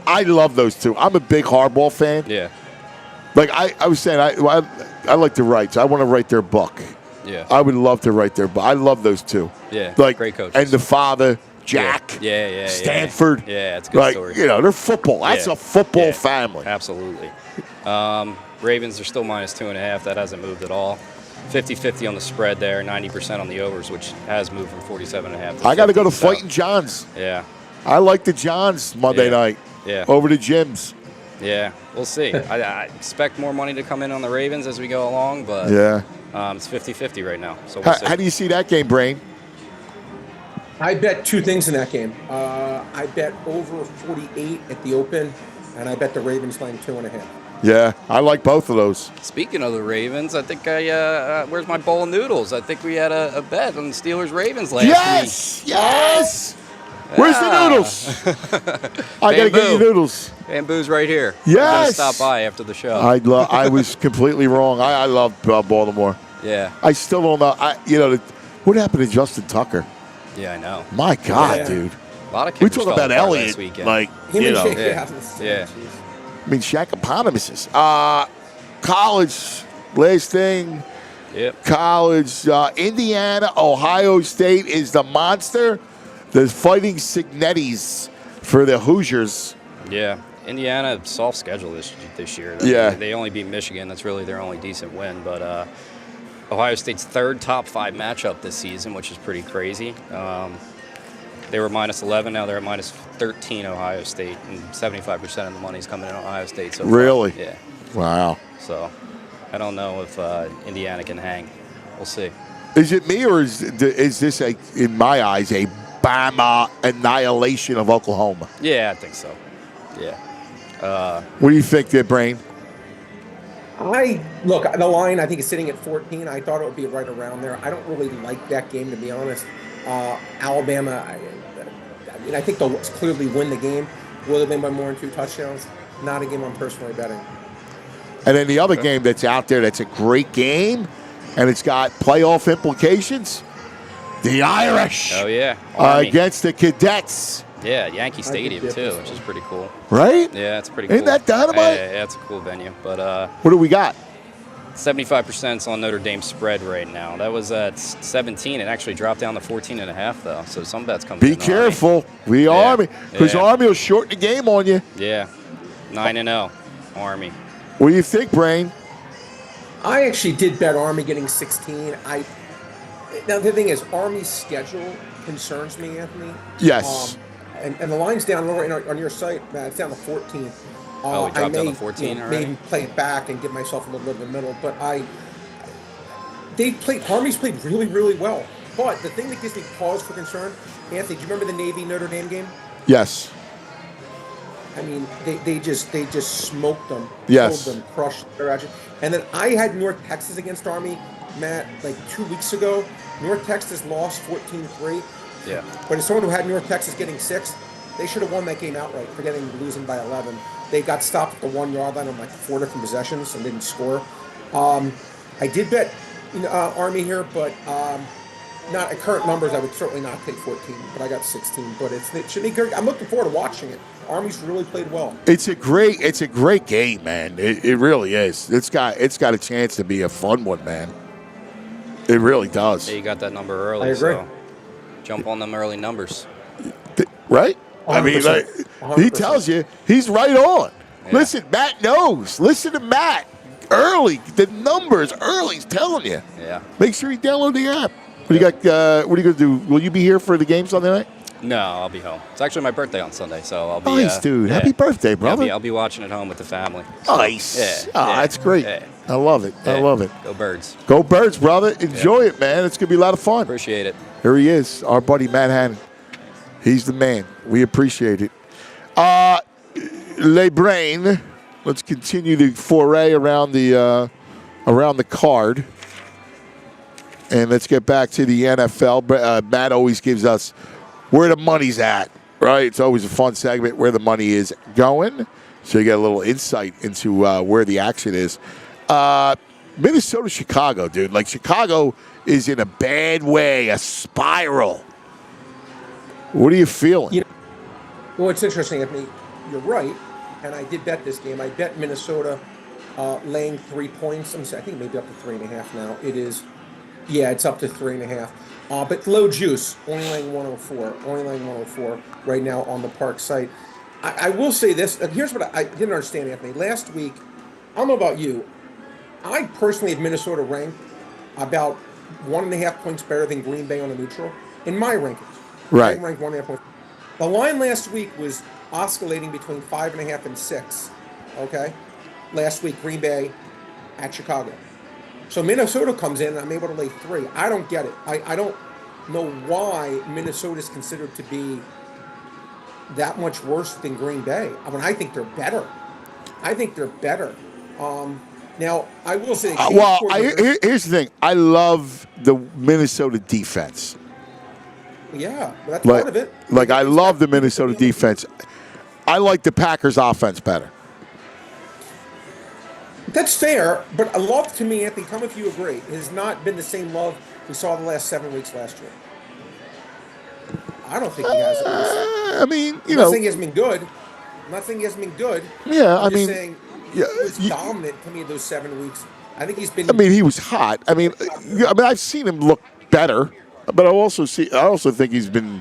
I love those two. I'm a big Hardball fan. Yeah. Like I was saying, I like to write. So I want to write their book. Yeah. I would love to write their book. I love those two. Yeah. Like, great coaches. And the father, Jack. Yeah. Stanford. Yeah, it's a good story. You know, they're football. That's a football family. Absolutely. Ravens are still -2.5. That hasn't moved at all. 50-50 on the spread there, 90% on the overs, which has moved from 47.5 to I got to go to 50, Fighting John's. Yeah. I like the Johns Monday night. Yeah. Over to Jim's. Yeah, we'll see. I expect more money to come in on the Ravens as we go along, but it's 50-50 right now. So we'll see. How do you see that game, Brain? I bet 2 things in that game. I bet over 48 at the open, and I bet the Ravens line 2.5. Yeah, I like both of those. Speaking of the Ravens, I think where's my bowl of noodles? I think we had a bet on the Steelers-Ravens last week. Yes! Where's the noodles? I got to get you noodles. Bamboo's right here. Yes! I'm going to stop by after the show. I was completely wrong. I love Baltimore. Yeah. I still don't know. What happened to Justin Tucker? Yeah, I know. My God, dude. A lot of we kickers talk about Elliott this weekend. like, Yeah. I mean, Shaqapotamuses. College, last thing. Yep. College, Indiana, Ohio State is the monster. The Fighting Signettis for the Hoosiers. Yeah. Indiana, soft schedule this year. They only beat Michigan. That's really their only decent win. But Ohio State's 3rd top 5 matchup this season, which is pretty crazy. They were minus 11. Now they're at minus 13, Ohio State. And 75% of the money's coming in Ohio State so far. Really? Yeah. Wow. So I don't know if Indiana can hang. We'll see. Is it me, or is this, in my eyes, a Bama annihilation of Oklahoma? Yeah, I think so. Yeah. What do you think there, Brain? Look, the line, I think, is sitting at 14. I thought it would be right around there. I don't really like that game, to be honest. Alabama, I think they'll clearly win the game. Will they win by more than 2 touchdowns? Not a game I'm personally betting. And then the other game that's out there that's a great game, and it's got playoff implications, the Irish. Oh, yeah. Against the Cadets. Yeah, Yankee Stadium, too, which is pretty cool. Right? Yeah, it's pretty cool. Isn't that dynamite? Yeah, it's a cool venue. But what do we got? 75% on Notre Dame spread right now. That was at 17. It actually dropped down to 14.5, though. So some bets coming in. Be careful. Army. Because Army will shorten the game on you. Yeah. 9-0, Army. What do you think, Brain? I actually did bet Army getting 16. Now, the thing is, Army's schedule concerns me, Anthony. Yes. And the line's down lower on your site, Matt. It's down to 14. We dropped down to 14 already? Maybe play it back and give myself a little bit in the middle. But Army's played really, really well. But the thing that gives me pause for concern, Anthony, do you remember the Navy-Notre Dame game? Yes. I mean, they just smoked them. Yes. Killed them, crushed their action. And then I had North Texas against Army, Matt, like 2 weeks ago. North Texas lost 14-3. Yeah. But as someone who had North Texas getting 6, they should have won that game outright, forgetting losing by 11. They got stopped at the 1-yard line on like 4 different possessions and didn't score. I did bet Army here, but not at current numbers. I would certainly not take 14, but I got 16. But it should be good. I'm looking forward to watching it. Army's really played well. It's a great game, man. It really is. It's got a chance to be a fun one, man. It really does. Yeah, you got that number early. I agree. So jump on them early numbers. Right? 100%. I mean, like, he tells you he's right on. Yeah. Listen, Matt knows. Listen to Matt. Early, the numbers early. He's telling you. Yeah. Make sure you download the app. What do you got? What are you gonna do? Will you be here for the game Sunday night? No, I'll be home. It's actually my birthday on Sunday, so I'll be. Nice, dude. Yeah. Happy birthday, brother. I'll be watching at home with the family. So, nice. Yeah. That's great. Yeah. I love it. I love it. Go Birds. Go Birds, brother. Enjoy it, man. It's gonna be a lot of fun. Appreciate it. Here he is, our buddy Matt Hannon. He's the man. We appreciate it. Le Brain. Let's continue the foray around the card. And let's get back to the NFL. Matt always gives us where the money's at, right? It's always a fun segment where the money is going. So you get a little insight into where the action is. Minnesota, Chicago, dude. Like, Chicago is in a bad way, a spiral. What are you feeling? Well, it's interesting, Anthony. You're right. And I did bet this game. I bet Minnesota laying 3 points. I think maybe up to 3.5 now. It is. Yeah, it's up to 3.5. But low juice, only laying 104. Only laying 104 right now on the Park site. I will say this. Here's what I didn't understand, Anthony. Last week, I don't know about you. I personally have Minnesota ranked about 1.5 points better than Green Bay on the neutral in my rankings. Right. I ranked 1.5 points. The line last week was oscillating between 5.5 and 6. Okay? Last week, Green Bay at Chicago. So Minnesota comes in, and I'm able to lay 3. I don't get it. I don't know why Minnesota is considered to be that much worse than Green Bay. I mean, I think they're better. Now, I will say... here's the thing. I love the Minnesota defense. Yeah, that's part of it. Like, I love the Minnesota defense. I like the Packers' offense better. That's fair, but a love to me, Anthony, tell me if you agree, has not been the same love we saw the last 7 weeks last year. I don't think he has. I mean, I'm not saying he hasn't been good. I'm not saying he hasn't been good. Yeah, I'm just saying he was dominant to me those 7 weeks. I think he's been. I mean, he was hot. I mean, I've seen him look better, but I also think he's been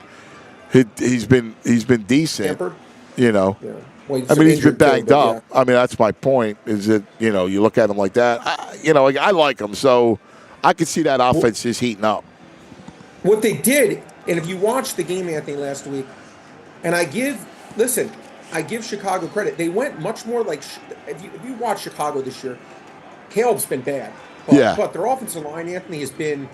decent. Tempered? You know. Yeah. Well, I mean, he's been banged up. Yeah. I mean, that's my point. Is that you look at him like that. I like him, so I could see that offense just heating up. What they did And if you watched the game, Anthony, last week, and I give Chicago credit. They went much more like, if you watch Chicago this year, Caleb's been bad. But their offensive line, Anthony, has been,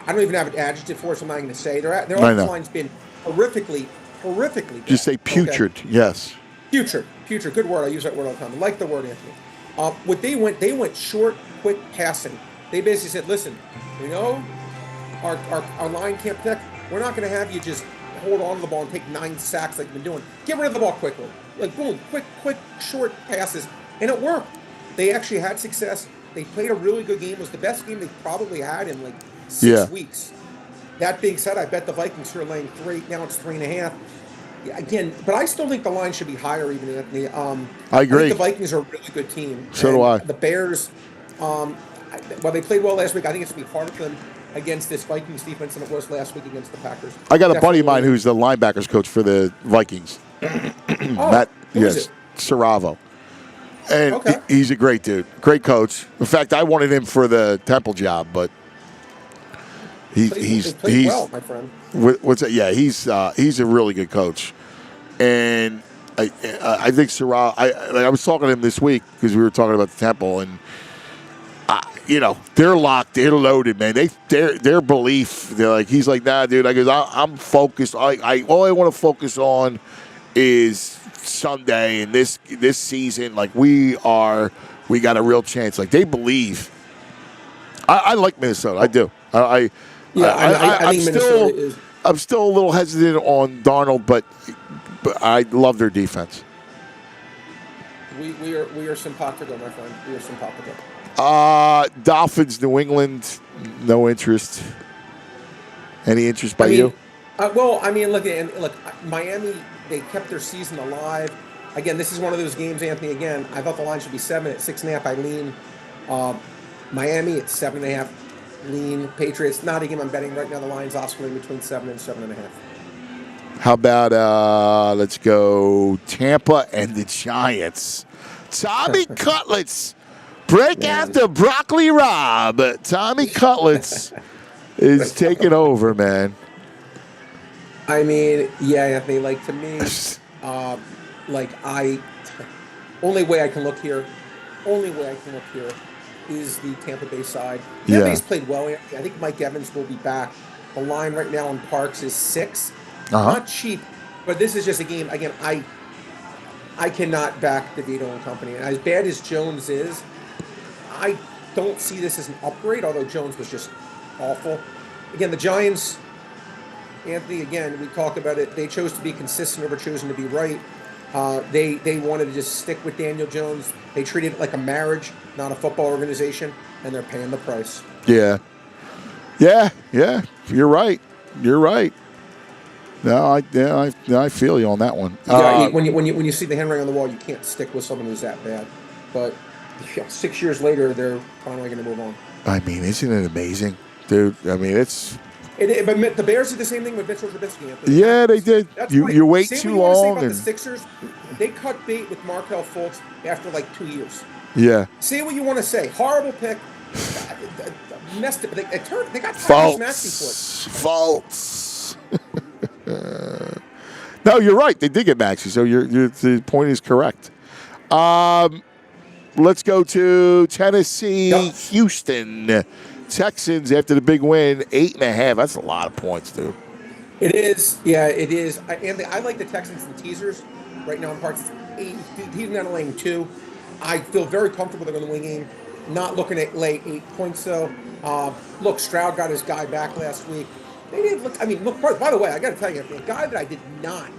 I don't even have an adjective for it, so I'm not going to say. Their offensive line's been horrifically bad. Just say putrid, yes. Putrid. Good word. I use that word all the time. I like the word, Anthony. They went short, quick passing. They basically said, listen, our line can't protect. We're not going to have you just hold on to the ball and take 9 sacks like you've been doing. Get rid of the ball quickly. Like, boom, quick, short passes. And it worked. They actually had success. They played a really good game. It was the best game they probably had in like 6 weeks. That being said, I bet the Vikings are laying 3. Now it's 3.5. Again, but I still think the line should be higher, even, Anthony. I agree. I think the Vikings are a really good team. So do I. The Bears, they played well last week. I think it's going to be harder for them against this Vikings defense than it was last week against the Packers. I got a buddy of mine who's the linebackers coach for the Vikings. Matt, Saravo. And he's a great dude, great coach. In fact, I wanted him for the Temple job, but he's well, my friend. What's that? Yeah, he's a really good coach, and I think Saravo. I was talking to him this week because we were talking about the Temple, and they're locked, they're loaded, man. Their belief. They're like, he's like, nah, dude. I goes, I'm focused. All I want to focus on is Sunday and this season. Like we got a real chance. Like they believe. I like Minnesota. I do. I think Minnesota is. I'm still a little hesitant on Darnold, but I love their defense. We are simpatico, my friend. We are simpatico. Dolphins, New England, no interest. Any interest by you? Look, Miami, they kept their season alive. Again, this is one of those games, Anthony, again, I thought the line should be 7 at 6.5. I lean Miami at 7.5. Lean Patriots. Not a game I'm betting right now. The line's oscillating between 7 and 7.5. How about let's go Tampa and the Giants. Tommy Cutlets. Break after Broccoli Rob. Tommy Cutlets is taking over, man. I mean, yeah, Anthony, like to me, only way I can look here is the Tampa Bay side. Tampa Bay's played well. I think Mike Evans will be back. The line right now on Parks is 6. Not cheap, but this is just a game. Again, I cannot back DeVito and company. And as bad as Jones is, I don't see this as an upgrade, although Jones was just awful. Again, the Giants, Anthony, again, we talked about it. They chose to be consistent over choosing to be right. They wanted to just stick with Daniel Jones. They treated it like a marriage, not a football organization, and they're paying the price. Yeah. You're right. No, I feel you on that one. When you see the handwriting on the wall, you can't stick with someone who's that bad. But 6 years later, they're finally going to move on. I mean, isn't it amazing, dude? I mean, it's. But the Bears did the same thing with Mitchell Trubisky. Yeah, they did. You wait too long. The Sixers, they cut bait with Markelle Fultz after like 2 years. Yeah. Say what you want to say. Horrible pick. Messed it. They got Tyrese Maxey for it. False. No, you're right. They did get Maxey, so the point is correct. Let's go to Tennessee, Houston. Texans, after the big win, 8.5. That's a lot of points, dude. It is. Yeah, it is. I like the Texans and teasers right now in parts. He's not laying 2. I feel very comfortable they're going to win game. Not looking at lay 8 points, though. Look, Stroud got his guy back last week. They didn't look. I mean, look. By the way, I got to tell you, a guy that I did not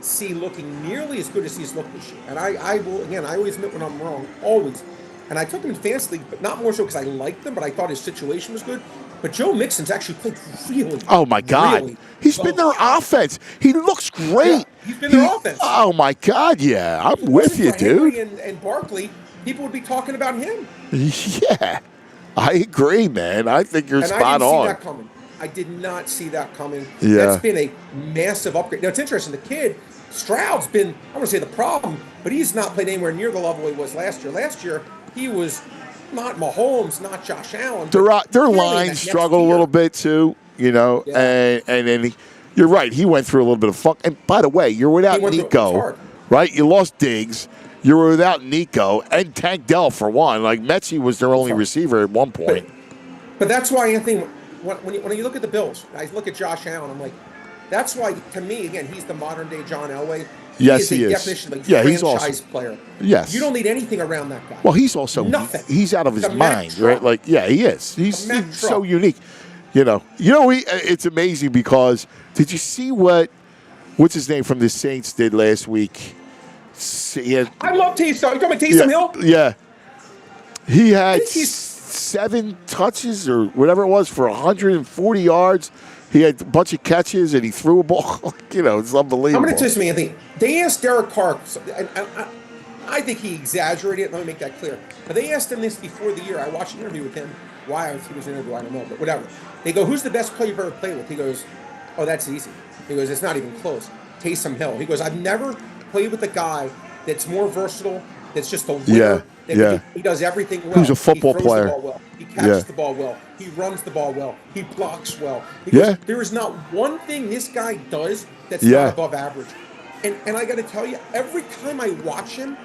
see looking nearly as good as he's looked this year. And I will, again, I always admit when I'm wrong, always. And I took him in fantasy league, but not more so because I liked him, but I thought his situation was good. But Joe Mixon's actually played really. Oh my God, really he's been their offense. He looks great. Yeah, he's been their offense. Oh my God, yeah, I'm with you, dude. Henry and Barkley, people would be talking about him. Yeah, I agree, man. I think you're spot on. I didn't see that coming. I did not see that coming. Yeah. That's been a massive upgrade. Now, it's interesting. The kid, Stroud's been, I want to say the problem, but he's not played anywhere near the level he was last year. Last year, he was not Mahomes, not Josh Allen. Their line struggled a little bit, too. Yeah. And then you're right. He went through a little bit of funk. And by the way, you're without Nico, right? You lost Diggs. You were without Nico and Tank Dell for one. Like Metsy was their only receiver at one point. But that's why, Anthony, when you look at the Bills, I look at Josh Allen, I'm like, that's why, to me, again, he's the modern-day John Elway. Yes, he is. Definition of a franchise player. Yes. You don't need anything around that guy. Well, he's also nothing. He's out of his mind, right? Like, yeah, he is. He's so unique. It's amazing because did you see what's his name from the Saints did last week? I love Taysom. You talking about Taysom Hill? Yeah. He had 7 touches or whatever it was for 140 yards. He had a bunch of catches and he threw a ball. It's unbelievable. I'm going to tell you something, Anthony. They asked Derek Carr. I think he exaggerated it. Let me make that clear. But they asked him this before the year. I watched an interview with him. Why he was an interview, I don't know, but whatever. They go, who's the best player you've ever played with? He goes, oh, that's easy. He goes, it's not even close. Taysom Hill. He goes, I've never played with a guy that's more versatile, that's just a winner. He does everything well. Who's a football player. The ball well. He catches the ball well. He runs the ball well. He blocks well. He goes, there is not one thing this guy does that's not above average. And I got to tell you, every time I watch him,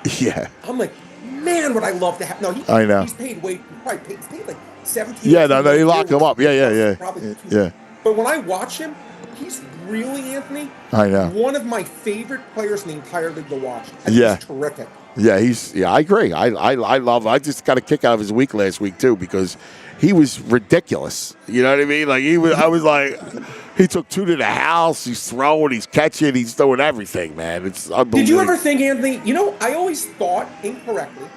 I'm like, man, would I love to have. No, I know. He's paid way. He's paid like 17. Yeah, no, he locked him up. Yeah. But when I watch him, he's really, Anthony. I know. One of my favorite players in the entire league to watch. He's terrific. Yeah, I agree. I love. I just got a kick out of his week last week too because he was ridiculous. You know what I mean? Like I was like, he took 2 to the house. He's throwing. He's catching. He's doing everything, man. It's unbelievable. Did you ever think, Anthony? I always thought incorrectly.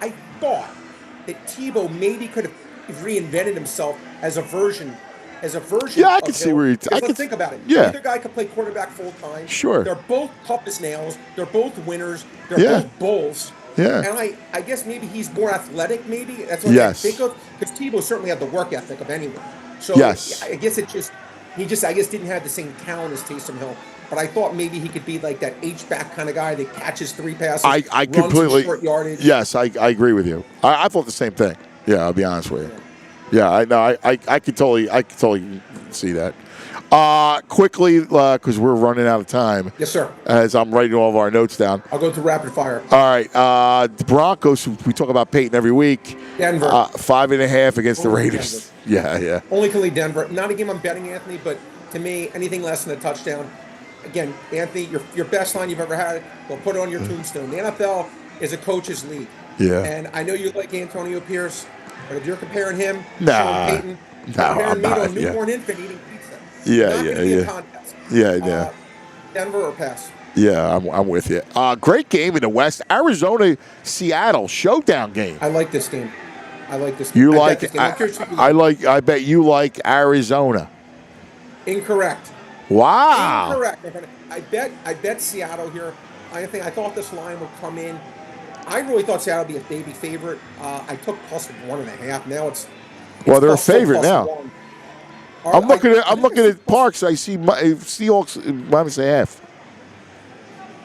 I thought that Tebow maybe could have reinvented himself as a version. Yeah, I can see where you're. I can think about it. Yeah. Either guy could play quarterback full time. Sure. They're both tough as nails. They're both winners. They're both bulls. Yeah. And I guess maybe he's more athletic. Maybe that's what I think of. Because Tebow certainly had the work ethic of anyone. So I guess he didn't have the same talent as Taysom Hill. But I thought maybe he could be like that H-back kind of guy that catches 3 passes. I completely. Short yardage. Yes, I agree with you. I thought the same thing. Yeah, I'll be honest with you. Yeah, I know. I could totally see that. Quickly, because we're running out of time. Yes, sir. As I'm writing all of our notes down. I'll go to rapid fire. All right. The Broncos. We talk about Peyton every week. Denver. 5.5 against the Raiders. Denver. Yeah. Only can lead Denver. Not a game I'm betting, Anthony, but to me, anything less than a touchdown. Again, Anthony, your best line you've ever had. We'll put it on your tombstone. The NFL is a coach's league. Yeah. And I know you like Antonio Pierce. But if you're comparing him to Sean Payton, comparing me to a newborn infant eating pizza. Yeah. Contest. Yeah. Denver or pass? Yeah, I'm with you. Great game in the West. Arizona, Seattle, showdown game. I like this game. You like it? I bet you like Arizona. Incorrect. Wow. Incorrect. I bet Seattle here. I thought this line would come in. I really thought Seattle would be a baby favorite. I took +1.5. Now it's they're a favorite now. I'm looking at Parks. I see Seahawks -1.5.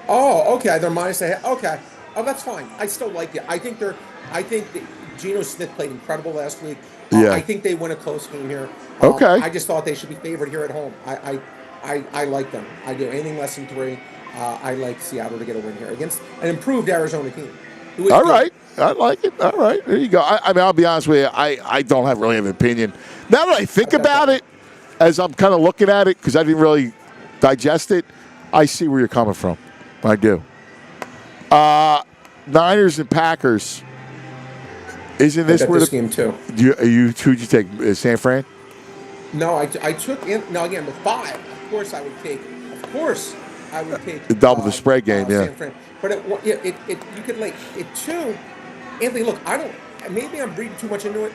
Oh, okay. They're -1.5. Okay. Oh, that's fine. I still like it. I think that Geno Smith played incredible last week. I think they win a close game here. Okay. I just thought they should be favored here at home. I like them. I do. Anything less than 3. I like Seattle to get a win here against an improved Arizona team. All right. I like it. All right. There you go. I mean, I'll be honest with you. I don't really have an opinion. Now that I think about it, as I'm kind of looking at it, because I didn't really digest it, I see where you're coming from. I do. Niners and Packers. Isn't this where this game too? Who'd you take? San Fran? No, I took again the 5. Of course I would take. The double the spread game, San Fran. But you could like it too. Anthony, look, maybe I'm reading too much into it.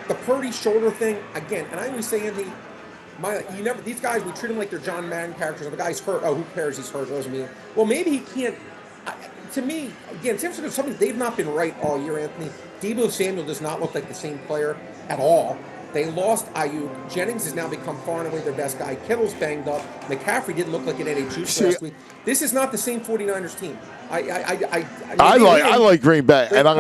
The Purdy shoulder thing again, and I always say, Anthony, these guys, we treat them like they're John Madden characters. The guy's hurt. Oh, who cares? He's hurt. Doesn't mean. Well, maybe he can't. To me, again, San Francisco, something they've not been right all year, Anthony. Deebo Samuel does not look like the same player at all. They lost Ayuk. Jennings has now become far and away their best guy. Kittle's banged up. McCaffrey didn't look like it had a juice last week. This is not the same 49ers team. I like Green Bay, and I'm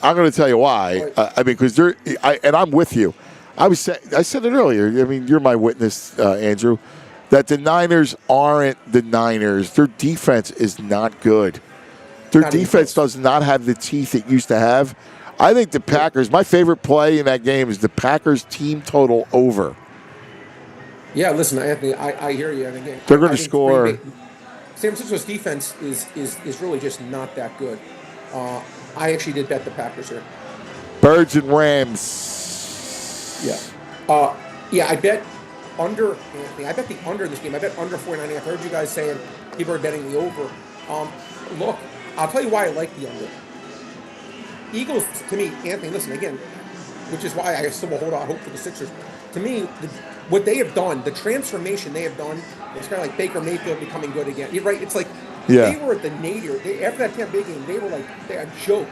gonna tell you why. I mean, because I'm with you. I said it earlier. I mean, you're my witness, Andrew, that the Niners aren't the Niners. Their defense is not good. Their defense does not have the teeth it used to have. I think the Packers, my favorite play in that game is the Packers team total over. Yeah, listen, Anthony, I hear you. And again, they're going to score. San Francisco's defense is really just not that good. I actually did bet the Packers here. Birds and Rams. Yeah. I bet under, Anthony. I bet the under in this game. I bet under 49.5. I heard you guys saying people are betting the over. Look, I'll tell you why I like the under. Eagles, to me, Anthony, listen, again, which is why I still will hold out hope for the Sixers. To me, what they have done, the transformation they have done, it's kind of like Baker Mayfield becoming good again. You're right. It's like they were at the nadir. After that Tampa Bay game, they were like, they're a joke.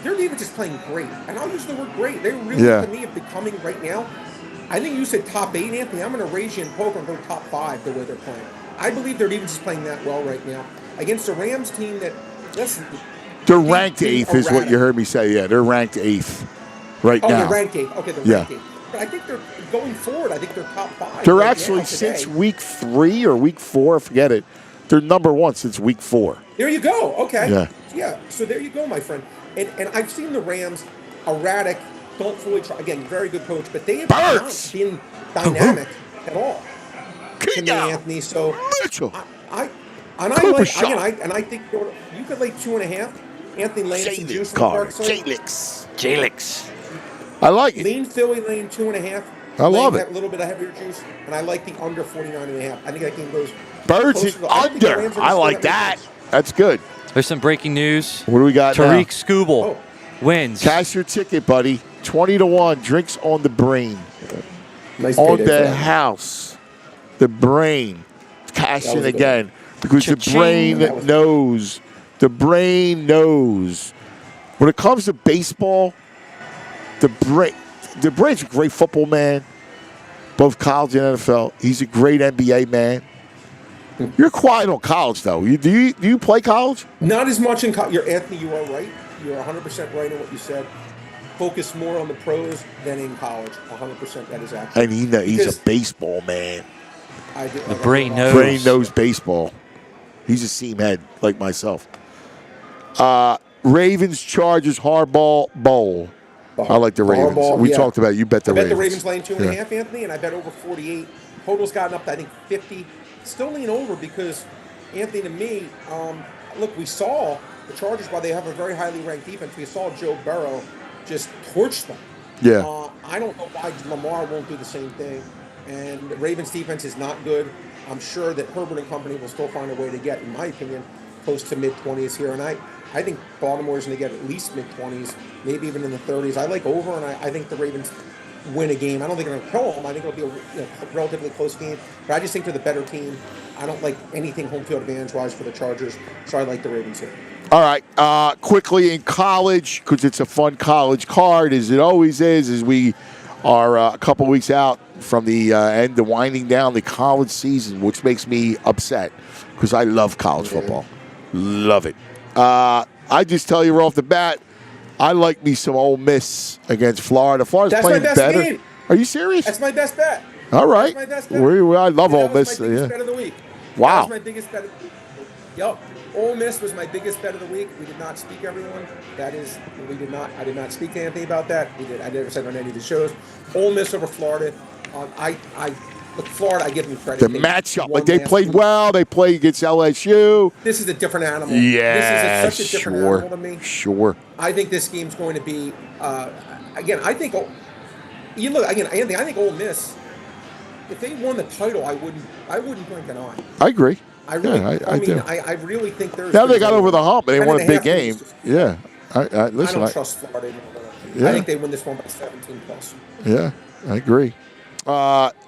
Their defense is playing great. And I'll use the word great. They really, to me, are becoming right now. I think you said top 8, Anthony. I'm going to raise you in poker and go top 5 the way they're playing. I believe their defense is playing that well right now. Against a Rams team that, listen, they're ranked 8th is what you heard me say. Yeah, they're ranked 8th now. Oh, they're ranked 8th. Okay, they're ranked 8th. But I think they're going forward. I think they're top 5. They're actually since week 3 or week 4, forget it. They're number 1 since week 4. There you go. Okay. Yeah. So there you go, my friend. And I've seen the Rams erratic. Don't fully try. Again, very good coach, but they have not been dynamic at all. To me, Anthony. So I think you could lay 2.5. Anthony laying some juice on the dark side. Jalix. I like it. Lean Philly laying 2.5. I love it. A little bit of heavier juice, and I like the under 49.5. I think that game goes. Birds and under. I like that. That's good. There's some breaking news. What do we got Tariq now? Skubal wins. Cash your ticket, buddy. 20-1. Drinks on the brain. Nice on the house. The brain. Cash in again. Because the brain knows. The brain knows. When it comes to baseball, the brain's a great football man. Both college and NFL. He's a great NBA man. You're quiet on college, though. Do you play college? Not as much in college. Anthony, you are right. You're 100% right in what you said. Focus more on the pros than in college. 100% that is accurate. And he's a baseball man. The brain knows. Brain knows baseball. He's a seam head like myself. Ravens, Chargers, Harbaugh, Bowl. I like the Ravens. We talked about it. You bet the Ravens. I bet the Ravens laying 2.5, Anthony, and I bet over 48. Total's gotten up to, I think, 50. Still lean over because, Anthony, to me, look, we saw the Chargers, while they have a very highly ranked defense, we saw Joe Burrow just torch them. Yeah. I don't know why Lamar won't do the same thing. And the Ravens defense is not good. I'm sure that Herbert and company will still find a way to get, in my opinion, close to mid-20s here. And I think Baltimore's going to get at least mid-20s, maybe even in the 30s. I like over, and I think the Ravens win a game. I don't think they're going to kill them. I think it'll be a relatively close game. But I just think they're the better team. I don't like anything home field advantage-wise for the Chargers, so I like the Ravens here. All right. Quickly in college, because it's a fun college card, as it always is, as we are a couple weeks out from the end of winding down the college season, which makes me upset because I love college football. Love it. I just tell you right off the bat, I like me some Ole Miss against Florida. Florida's playing better. Game. Are you serious? That's my best bet. All right. That's my best bet. I love Ole Miss. That was my biggest bet of the week. Wow. That was my biggest bet. Yep. Ole Miss was my biggest bet of the week. We did not speak, everyone. We did not. I did not speak to Anthony about that. I never said on any of the shows. Ole Miss over Florida. Look, Florida, I give them credit. The matchup, like they played well. They played against LSU. This is a different animal. Yeah, this is such a different animal to me. Sure. I think this game's going to be, again, I think, Anthony, I think Ole Miss, if they won the title, I wouldn't blink an eye. I agree. I really, I do. I really think there's. Now they got over the hump and they won a big game. Yeah. Listen, I don't trust Florida. Yeah. I think they win this one by 17 plus. Yeah, I agree.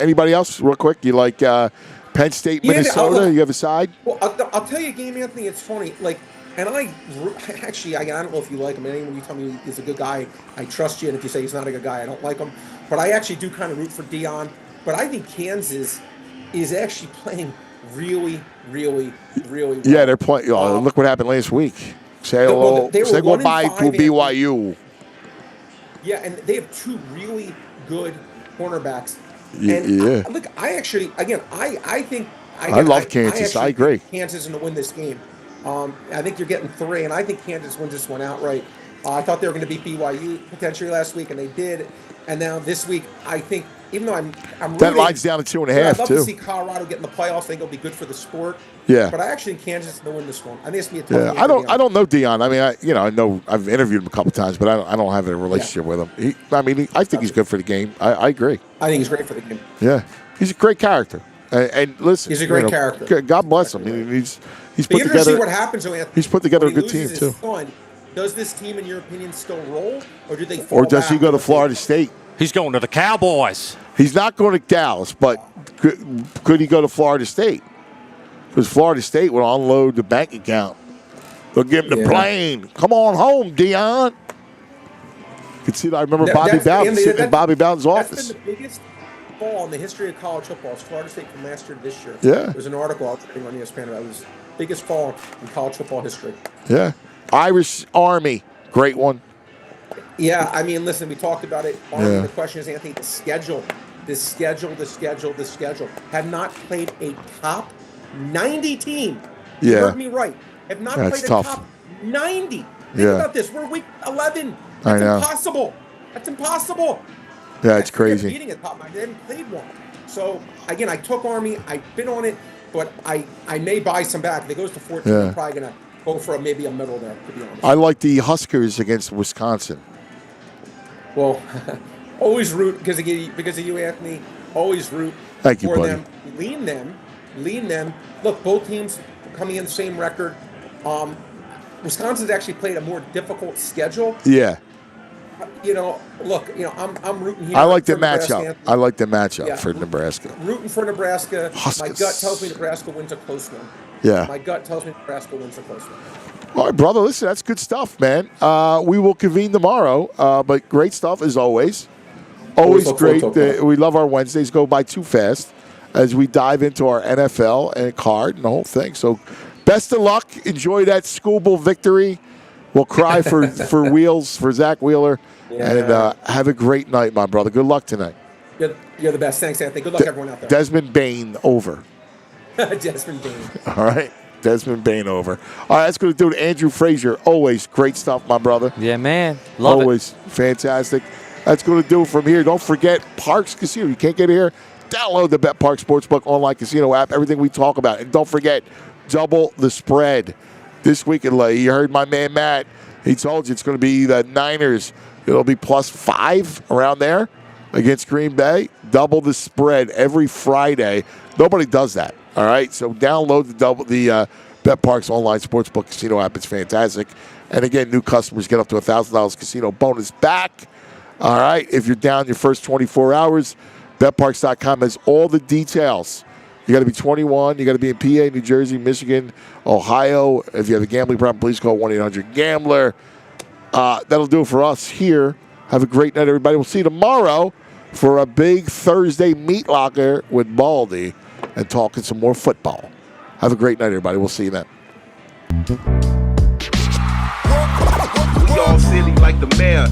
Anybody else, real quick? You like Penn State, Minnesota? You have a side? Well, I'll tell you a game, Anthony. It's funny. And I don't know if you like him. And when you tell me he's a good guy, I trust you. And if you say he's not a good guy, I don't like him. But I actually do kind of root for Deion. But I think Kansas is actually playing really, really, really well. Yeah, they're playing. Look what happened last week. Say goodbye to BYU. Yeah, and they have two really good cornerbacks. Yeah. And look, I actually, again, I think I love Kansas. I agree. Kansas is going to win this game. I think you're getting 3, and I think Kansas wins this one outright. I thought they were going to beat BYU potentially last week, and they did. And now this week, I think, even though I'm rooting, that line's down to 2.5. I'd love too. to see Colorado get in the playoffs. I think it'll be good for the sport. Yeah. But I actually think Kansas is going to win this one. I think it's going to be a tough game. I don't know Deion. I mean, I know I've interviewed him a couple times, but I don't have a relationship with him. I think he's good for the game. I agree. I think he's great for the game. Yeah, he's a great character. And listen, he's a great character. God bless him. He's put together. To see what happens. He's put together a good team too. Son, does this team, in your opinion, still roll, or do they? Fall or does back he go to Florida State? He's going to the Cowboys. He's not going to Dallas, but could he go to Florida State? Because Florida State will unload the bank account. They'll give him the plane. Come on home, Deion. You can see that. I remember Bobby Bowden sitting in Bobby Bowden's office. That's been the biggest fall in the history of college football. It's Florida State from last year to this year. Yeah. There's an article I was reading on ESPN about it. It was the biggest fall in college football history. Yeah. Irish Army. Great one. Yeah, I mean, listen, we talked about it. Army, the question is, Anthony, the schedule. Have not played a top 90 team. You heard me right. Have not played a top 90. Think about this. We're week 11. That's impossible. That's impossible. Yeah, it's crazy. Beating a top 90. They haven't played one. So, again, I took Army. I've been on it, but I may buy some back. If it goes to 14, I'm probably going to go for maybe a middle there, to be honest. I like the Huskers against Wisconsin. Well, always root because of you, Anthony. Always root for buddy. them. Lean them. Look, both teams coming in the same record. Wisconsin's actually played a more difficult schedule. Yeah. I'm rooting here. I like the matchup. For Nebraska. Rooting for Nebraska. Huskers. My gut tells me Nebraska wins a close one. Yeah. My gut tells me Nebraska wins a close one. All right, brother. Listen, that's good stuff, man. We will convene tomorrow, but great stuff as always. Always great. We love our Wednesdays. Go by too fast as we dive into our NFL and card and the whole thing. So, best of luck. Enjoy that School Bowl victory. We'll cry for Wheels, for Zach Wheeler. Yeah. And have a great night, my brother. Good luck tonight. You're the best. Thanks, Anthony. Good luck, everyone out there. Desmond Bain, over. Desmond Bain. All right. Desmond Bain, over. All right, that's going to do it. Andrew Frazier, always great stuff, my brother. Yeah, man. Love always fantastic. That's going to do it from here. Don't forget Parks Casino. You can't get here? Download the BetPark Sportsbook online casino app. Everything we talk about. And don't forget, double the spread. This week, you heard my man Matt. He told you it's going to be the Niners. It'll be +5 around there against Green Bay. Double the spread every Friday. Nobody does that. All right, so download the BetParks online sportsbook casino app. It's fantastic. And again, new customers get up to $1,000 casino bonus back. All right, if you're down your first 24 hours, BetParks.com has all the details. You got to be 21. You got to be in PA, New Jersey, Michigan, Ohio. If you have a gambling problem, please call 1-800-GAMBLER. That'll do it for us here. Have a great night, everybody. We'll see you tomorrow for a big Thursday meat locker with Baldy and talking some more football. Have a great night, everybody. We'll see you then. We all silly like the mayor.